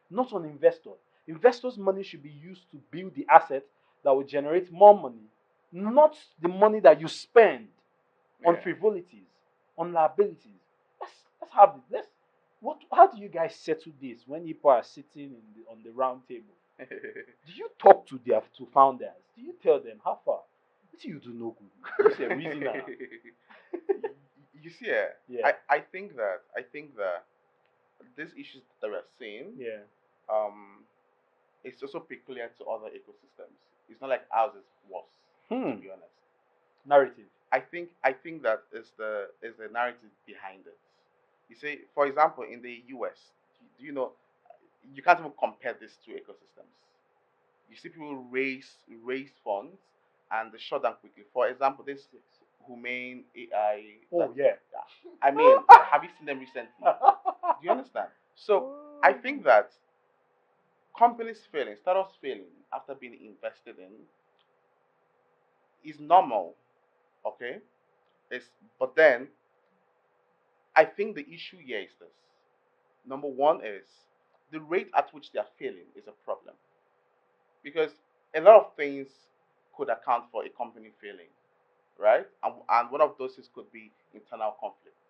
not on investors. Investors' money should be used to build the asset that will generate more money, not the money that you spend on Yeah. frivolities, on liabilities. Let's have it. How do you guys settle this when people are sitting on the round table? Do you talk to founders? Do you tell them how far? What do you do no good? It's a reason now. You see, yeah, Yeah. I think that these issues that we're seeing, Yeah. it's also peculiar to other ecosystems. It's not like ours is worse, to be honest. Narrative. I think that is the narrative behind it. You see, for example, in the US, do you know you can't even compare these two ecosystems. You see people raise funds and they shut down quickly. For example, this Humane AI. Oh yeah. I mean, have you seen them recently? Do you understand? So I think that companies failing, startups failing after being invested in, is normal, okay? It's but then I think the issue here is this. Number one is the rate at which they are failing is a problem because a lot of things could account for a company failing, right? And one of those things could be internal conflicts,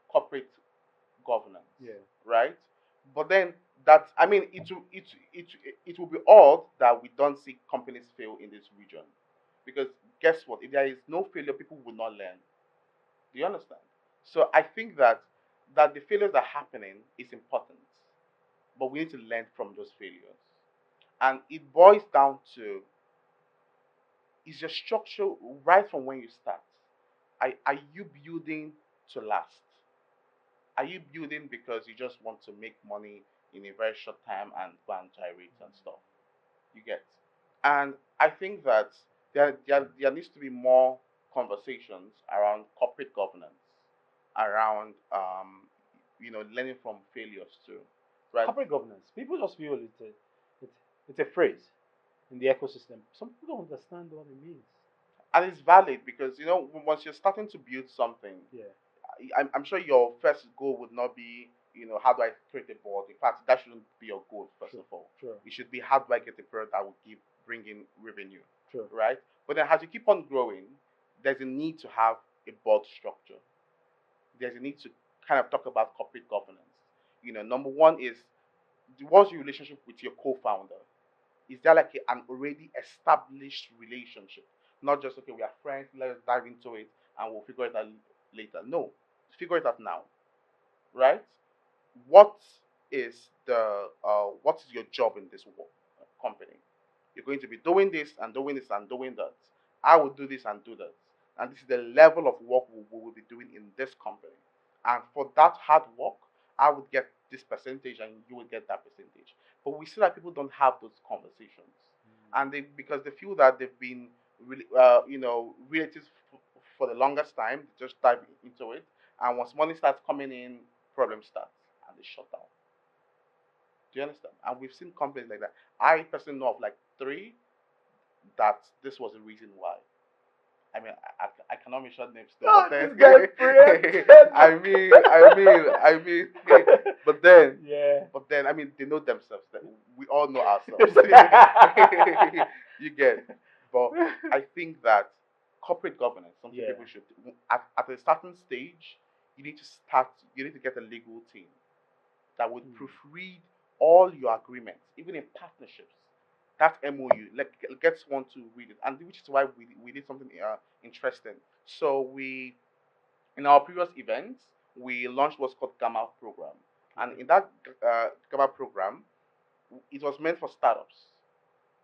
corporate governance, Yeah. right? But then that I mean it will be odd that we don't see companies fail in this region, because guess what? If there is no failure, people will not learn. Do you understand? So I think that the failures that are happening is important, but we need to learn from those failures, and it boils down to is your structure right from when you start. Are you building to last? Are you building because you just want to make money in a very short time and go and gyrate and stuff? You get. And I think that there needs to be more conversations around corporate governance, around learning from failures too, right? Corporate governance. People just feel it's, it's a phrase in the ecosystem. Some people don't understand what it means. And it's valid because once you're starting to build something, Yeah. I'm sure your first goal would not be, how do I create a board? In fact, that shouldn't be your goal, first Sure. of all. Sure. It should be, how do I get a product that will bring in revenue, Sure. right? But then as you keep on growing, there's a need to have a board structure. There's a need to kind of talk about corporate governance. Number one is, what's your relationship with your co-founder? Is there like an already established relationship? Not just, okay, we are friends, let's dive into it and we'll figure it out later. No, figure it out now, right? What what is your job in this company? You're going to be doing this and doing this and doing that. I will do this and do that. And this is the level of work we will be doing in this company. And for that hard work, I would get this percentage and you will get that percentage. But we see that people don't have those conversations. And because they feel that they've been really, relatives for the longest time, they just dive into it. And once money starts coming in, problems start and they shut down. Do you understand? And we've seen companies like that. I personally know of like three that this was the reason why. I mean, I cannot mention names still, Oh, but then this guy preempted. I mean, but then, Yeah. I mean, they know themselves. That we all know ourselves. You get. But I think that corporate governance, something Yeah. people should at a certain stage, you need to start. You need to get a legal team that would proofread all your agreements, even in partnerships. That MOU, like, gets one to read it, and which is why we did something interesting. So in our previous events, we launched what's called Gamma program, and in that Gamma program, it was meant for startups,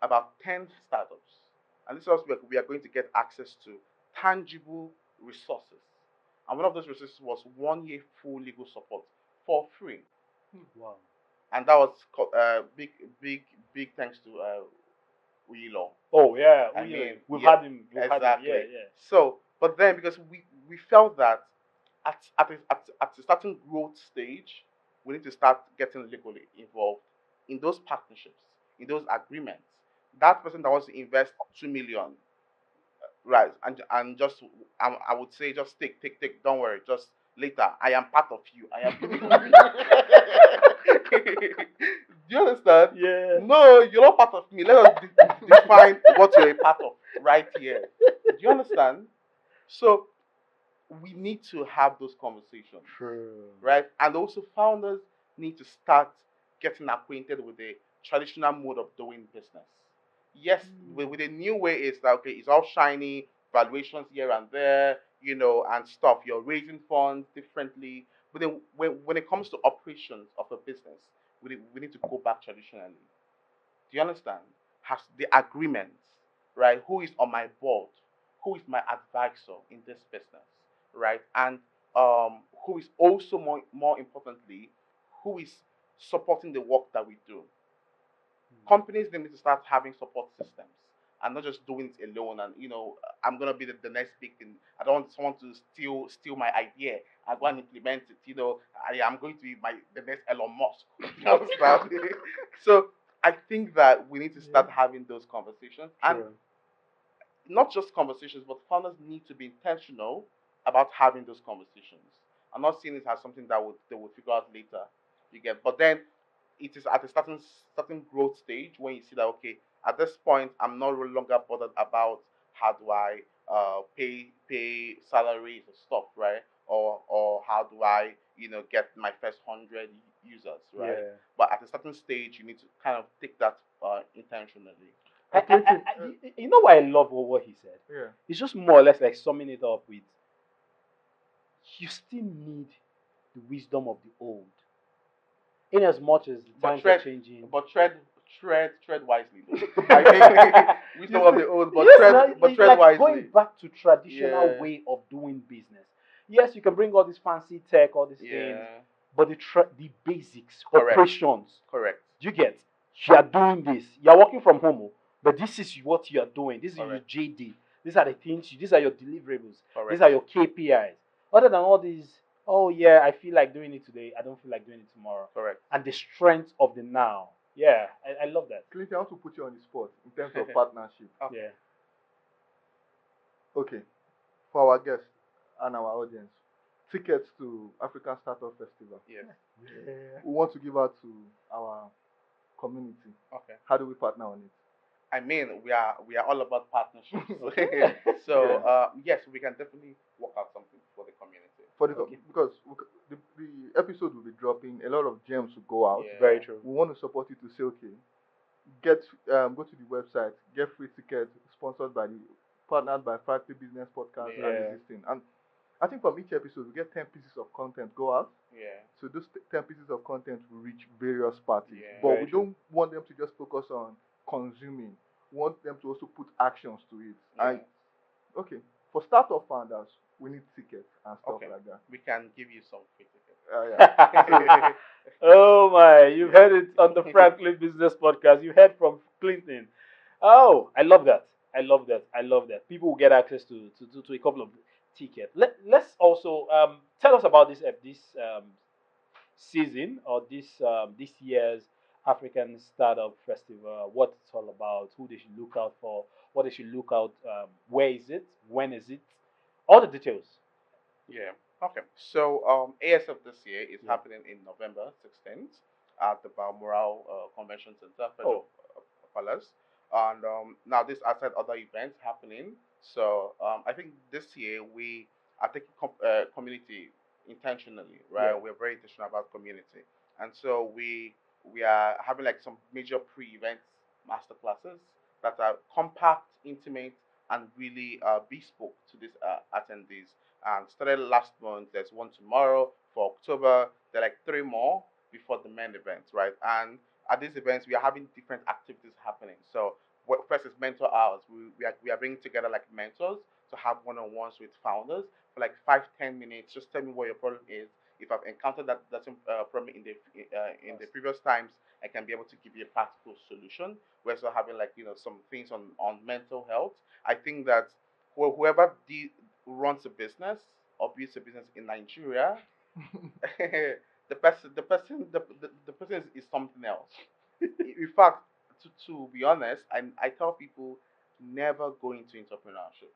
about 10 startups, and this was where we are going to get access to tangible resources, and one of those resources was 1 year full legal support for free. Wow. And that was big thanks to Wheeler. Oh yeah. I mean, we've yeah, had him. We've had him. exactly. Yeah. Yeah. So, but then because we felt that at a certain growth stage, we need to start getting legally involved in those partnerships, in those agreements. That person that wants to invest 2 million, right? And just I would say just take. Don't worry, just later. I am part of you. I am. Do you understand? Yeah. No, you're not part of me. Let us define what you're a part of right here. Do you understand? So we need to have those conversations, True. right? And also founders need to start getting acquainted with the traditional mode of doing business. Yes, with a new way, it's like, okay, it's all shiny, valuations here and there, and stuff. You're raising funds differently. But then when it comes to operations of a business, we need to go back traditionally. Do you understand? Has the agreements, right? Who is on my board? Who is my advisor in this business, right? And who is also more importantly, who is supporting the work that we do? Companies, they need to start having support systems and not just doing it alone. And I'm gonna be the next big thing. I don't want someone to steal my idea. I go and implement it. I am going to be the next Elon Musk. You understand? So I think that we need to start having those conversations. And True. not just conversations, but founders need to be intentional about having those conversations. I'm not seeing it as something that they would figure out later. You get, but then it is at a certain growth stage when you see that okay, at this point I'm no longer bothered about how do I pay salaries or stuff, right? Or how do I get my first 100 users, right? Yeah. But at a certain stage, you need to kind of take that intentionally. You know why I love what he said? Yeah. It's just more or less like summing it up with you still need the wisdom of the old. In as much as the But times are tread, changing. but tread wisely. Though. I mean, wisdom of the old, but yes, tread like wisely. going back to traditional Yeah. way of doing business. Yes, you can bring all this fancy tech, all these things, Yeah. but the basics, Correct. operations. Correct. You get, you are doing this. You are working from home, but this is what you are doing. This is your Correct. JD. These are the things. These are your deliverables. Correct. These are your KPIs. Other than all these, oh yeah, I feel like doing it today. I don't feel like doing it tomorrow. Correct. And the strength of the now. Yeah, I love that. Clinton, I want to put you on the spot in terms of partnership. Okay. Yeah. Okay, for our guests and our audience, tickets to African Startup Festival. Yes. Yeah. We want to give out to our community. Okay. How do we partner on it? I mean, we are all about partnerships. Yeah. So yes, we can definitely work out something for the community. For the Okay. because the episode will be dropping, a lot of gems will go out. Yeah. Very true. We want to support you to say, okay, get go to the website, get free tickets, partnered by Friday Business Podcast Yeah. and this thing. And I think from each episode we get 10 pieces of content go out. Yeah. So those 10 pieces of content will reach various parties. Yeah. But Very we true. don't want them to just focus on consuming. We want them to also put actions to it. Yeah. And okay, for startup founders, we need tickets and stuff Okay. like that. We can give you some free tickets. Yeah. Oh my, you've heard it on the Franklin Business Podcast. You heard from Clinton. Oh, I love that. I love that. I love that. People will get access to a couple of tickets. Let's also tell us about this season or this year's African Startup Festival. What it's all about, who they should look out for, what they should look out, where is it, when is it, all the details. Yeah. Okay. So ASF this year is Yeah. happening in November 16th at the Balmoral Convention Center, Oh. Federal Palace. And now this outside other events happening. So I think this year we are taking community intentionally, right? Yeah. We're very intentional about community, and so we are having like some major pre-event masterclasses that are compact, intimate, and really bespoke to these attendees. And started last month. There's one tomorrow for October. There are like 3 more before the main event, right? And at these events, we are having different activities happening. So first is mentor hours. We are bringing together like mentors to have one-on-ones with founders for like 5-10 minutes. Just tell me what your problem is. If I've encountered that problem in the previous times, I can be able to give you a practical solution. We're also having like some things on mental health. I think that whoever runs a business or builds a business in Nigeria, the person is something else. In fact, to be honest, I tell people never go into entrepreneurship.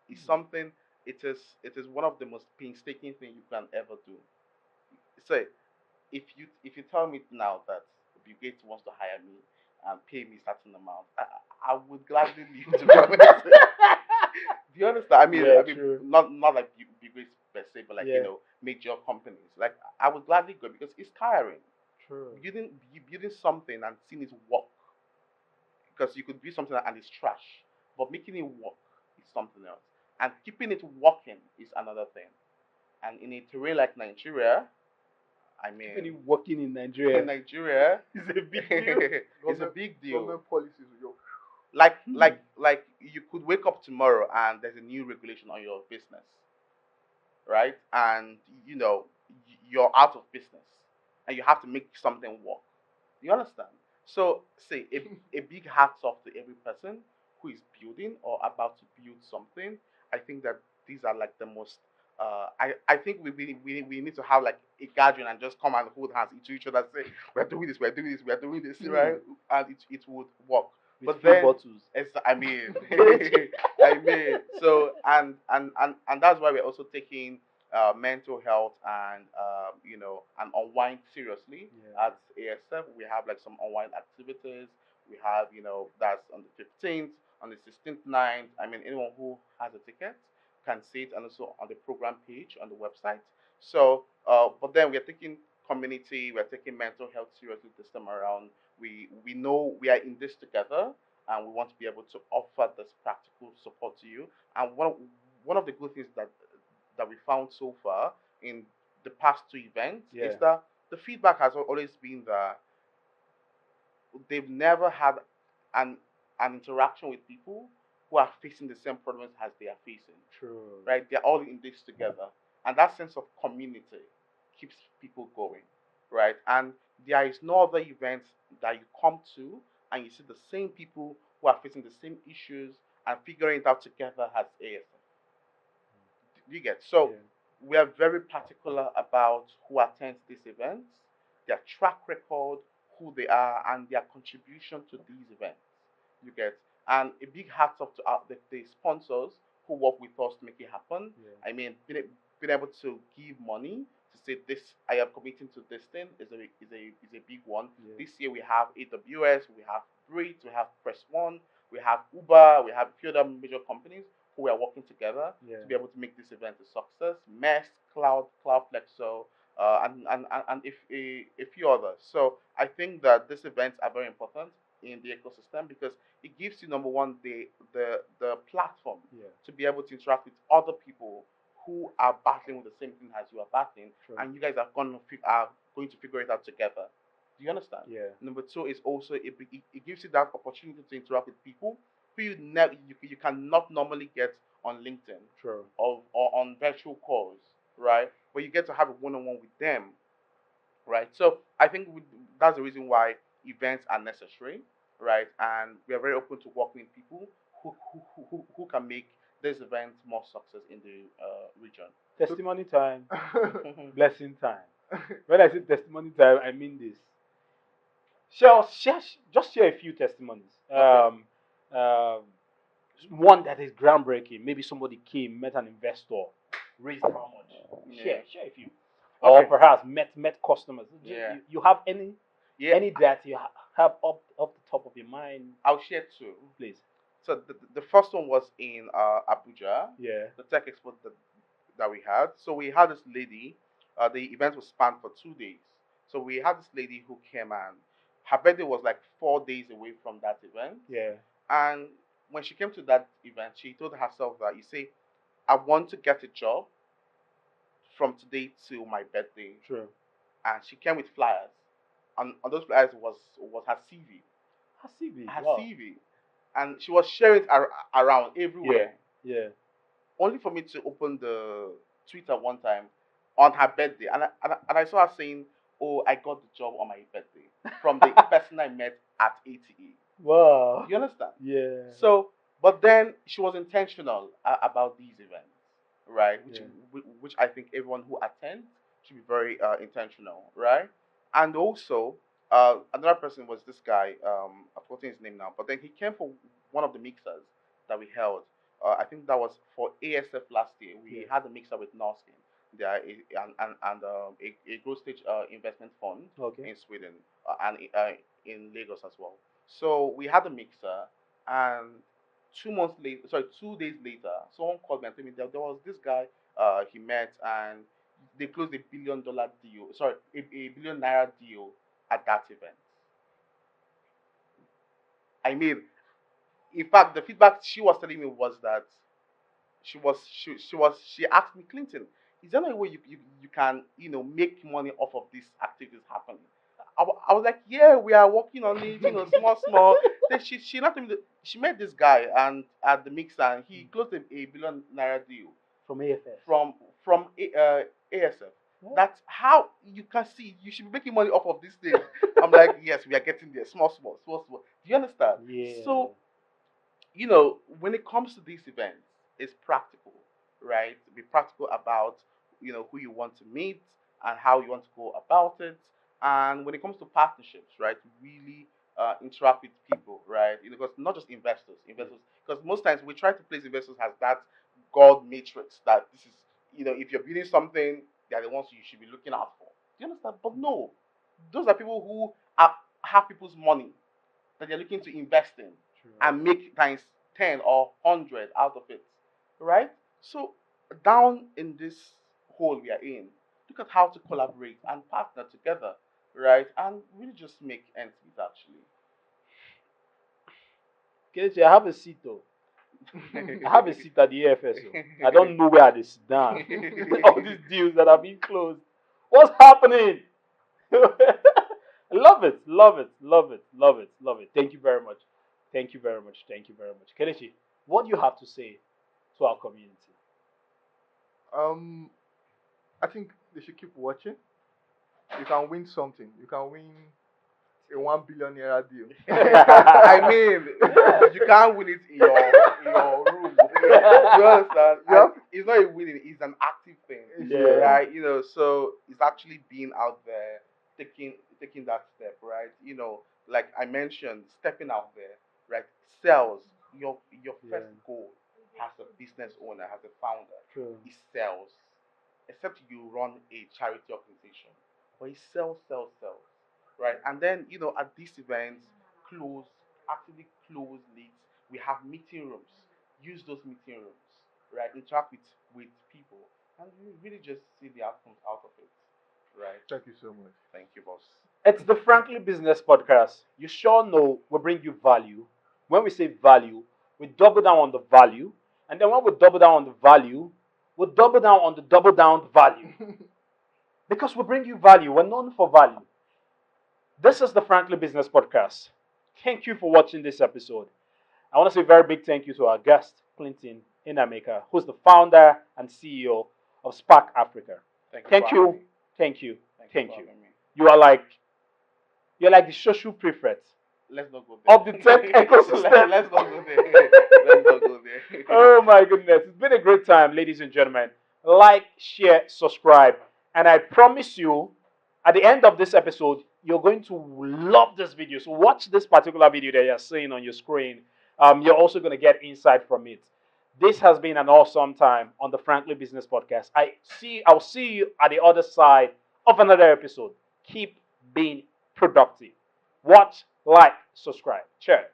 It's something. It is one of the most painstaking things you can ever do. So if you tell me now that Bill Gates wants to hire me and pay me certain amount, I would gladly leave. To be honest. Do you understand? Yeah, I mean, true. not like Bill Gates per se, but like Yeah. major companies. Like I would gladly go because it's tiring. True. Building something and seeing it work, because you could build something and it's trash, but making it work is something else, and keeping it working is another thing. And in a terrain like Nigeria, I mean, Even in working in Nigeria, in Nigeria, it's a big deal. it's a big deal. Government policies, yo. Like you could wake up tomorrow and there's a new regulation on your business, right? And you're out of business, and you have to make something work. You understand? So, say a big hats off to every person who is building or about to build something. I think that these are like the most. I think we need to have like a gathering and just come and hold hands to each other and say we're doing this, we're doing this, we're doing this, right? And it would work. with But few then bottles. it's, I mean, I mean, so and that's why we're also taking mental health and and unwind seriously. Yeah. At ASF, we have like some unwind activities. We have that's on the 15th, on the 16th, 9th. I mean, anyone who has a ticket can see it, and also on the program page on the website. So, but then we are taking community, we are taking mental health seriously this time around. We know we are in this together, and we want to be able to offer this practical support to you. And one of the good things that we found so far in the past two events is Yeah. that the feedback has always been that they've never had an an interaction with people who are facing the same problems as they are facing. True. Right? They're all in this together, and that sense of community keeps people going. Right? And there is no other event that you come to and you see the same people who are facing the same issues and figuring it out together as ASF. You get so Yeah. we are very particular about who attends these events, their track record, who they are, and their contribution to these events. You get and a big hat off to the sponsors who work with us to make it happen. Yeah. I mean, being able to give money to say this, I am committing to this thing is a big one. Yeah. This year we have AWS, we have Brit, we have Press One, we have Uber, we have a few other major companies who are working together Yeah. to be able to make this event a success. Mess, Cloudflexo, and if a few others. So I think that these events are very important in the ecosystem because it gives you number one the platform Yeah. to be able to interact with other people who are battling with the same thing as you are battling, True. and you guys are going to figure it out together. Do you understand? Yeah. Number two is also it gives you that opportunity to interact with people who you cannot normally get on LinkedIn True. or on virtual calls, right? But you get to have a one-on-one with them, right? So I think that's the reason why events are necessary, right? And we are very open to working with people who can make this event more success in the region. Testimony time, blessing time. When I say testimony time, I mean this. Just share a few testimonies. Okay. Um, one that is groundbreaking. Maybe somebody came, met an investor, raised how much? Yeah. Share a few. Or Okay. perhaps met customers. Yeah. You have any Yeah. any that you have up the top of your mind, I'll share two. please? So the first one was in Abuja, Yeah. the tech expo that we had. So we had this lady. The event was spanned for 2 days. So we had this lady who came and her birthday was like 4 days away from that event. Yeah. And when she came to that event, she told herself that you see, I want to get a job from today to my birthday. True. And she came with flyers. And on those flyers was her CV. Her CV. Her Wow. CV. And she was sharing it around Yeah. everywhere. Yeah. Only for me to open the Twitter one time on her birthday, and I saw her saying, "Oh, I got the job on my birthday from the person I met at ATE." Wow. You understand? Yeah. So, but then she was intentional about these events, right? Which I think everyone who attends should be very intentional, right? And also, another person was this guy. I've forgotten his name now, but then he came for one of the mixers that we held. I think that was for ASF last year. We Yeah. had a mixer with Norskin. They are a growth stage investment fund Okay. in Sweden and in Lagos as well. So we had a mixer, and 2 months later, sorry, 2 days later, someone called me and told me that there was this guy he met, and they closed $1 billion deal. Sorry, a billion naira deal at that event. I mean, in fact, the feedback she was telling me was that she asked me, Clinton, is there no way you can make money off of these activities happening? I was like, yeah, we are working on it, small. Then she not told me she met this guy and at the mixer, and he closed a billion naira deal From AFS. from ASF. Yeah. That's how you can see you should be making money off of this thing. I'm like, yes, we are getting there, small. Do you understand? Yeah. So when it comes to these events, it's practical, right? Be practical about, who you want to meet and how you want to go about it. And when it comes to partnerships, right, really interact with people, right? right? Because not just investors, because most times we try to place investors as that God matrix that this is, if you're building something, they're the ones you should be looking out for. Do you understand? But no, those are people who have people's money that they're looking to invest in and make times 10 or 100 out of it, right? So down in this hole we are in, look at how to collaborate and partner together, right? And really just make ends meet actually. Kelechi, I have a seat though. I have a seat at the AFSO. I don't know where they sit down. All these deals that are being closed. What's happening? Love it, love it, love it, love it, love it. Thank you very much. Thank you very much. Thank you very much. Kelechi, what do you have to say to our community? I think they should keep watching. You can win something. You can win a 1 billion naira deal. I mean, you can't win it in your room. You understand? It's not a winning; it's an active thing, Yeah. right? So it's actually being out there, taking that step, right? Like I mentioned, stepping out there, right? Sales. Your first goal as a business owner, as a founder, True. is sales. Except you run a charity organization, but it's sell, right? And then at these events, actively close leads. We have meeting rooms. Use those meeting rooms, right? Interact with people, and you really just see the outcomes out of it, right? Thank you so much. Thank you, boss. It's the Frankly Business Podcast. You sure know we bring you value. When we say value, we double down on the value. And then when we double down on the value, we double down on the double down value. Because we bring you value. We're known for value. This is the Frankly Business Podcast. Thank you for watching this episode. I want to say a very big thank you to our guest, Clinton Inameka, who's the founder and CEO of Spark Africa. Thank you. Thank you. Thank you. You're like the social prefect Let's not go there. of the tech ecosystem. Let's not go there. Let's not go there. Oh my goodness. It's been a great time, ladies and gentlemen. Like, share, subscribe. And I promise you, at the end of this episode, you're going to love this video. So watch this particular video that you're seeing on your screen. You're also going to get insight from it. This has been an awesome time on the Frankly Business Podcast. I'll see you at the other side of another episode. Keep being productive. Watch, like, subscribe. Cheers.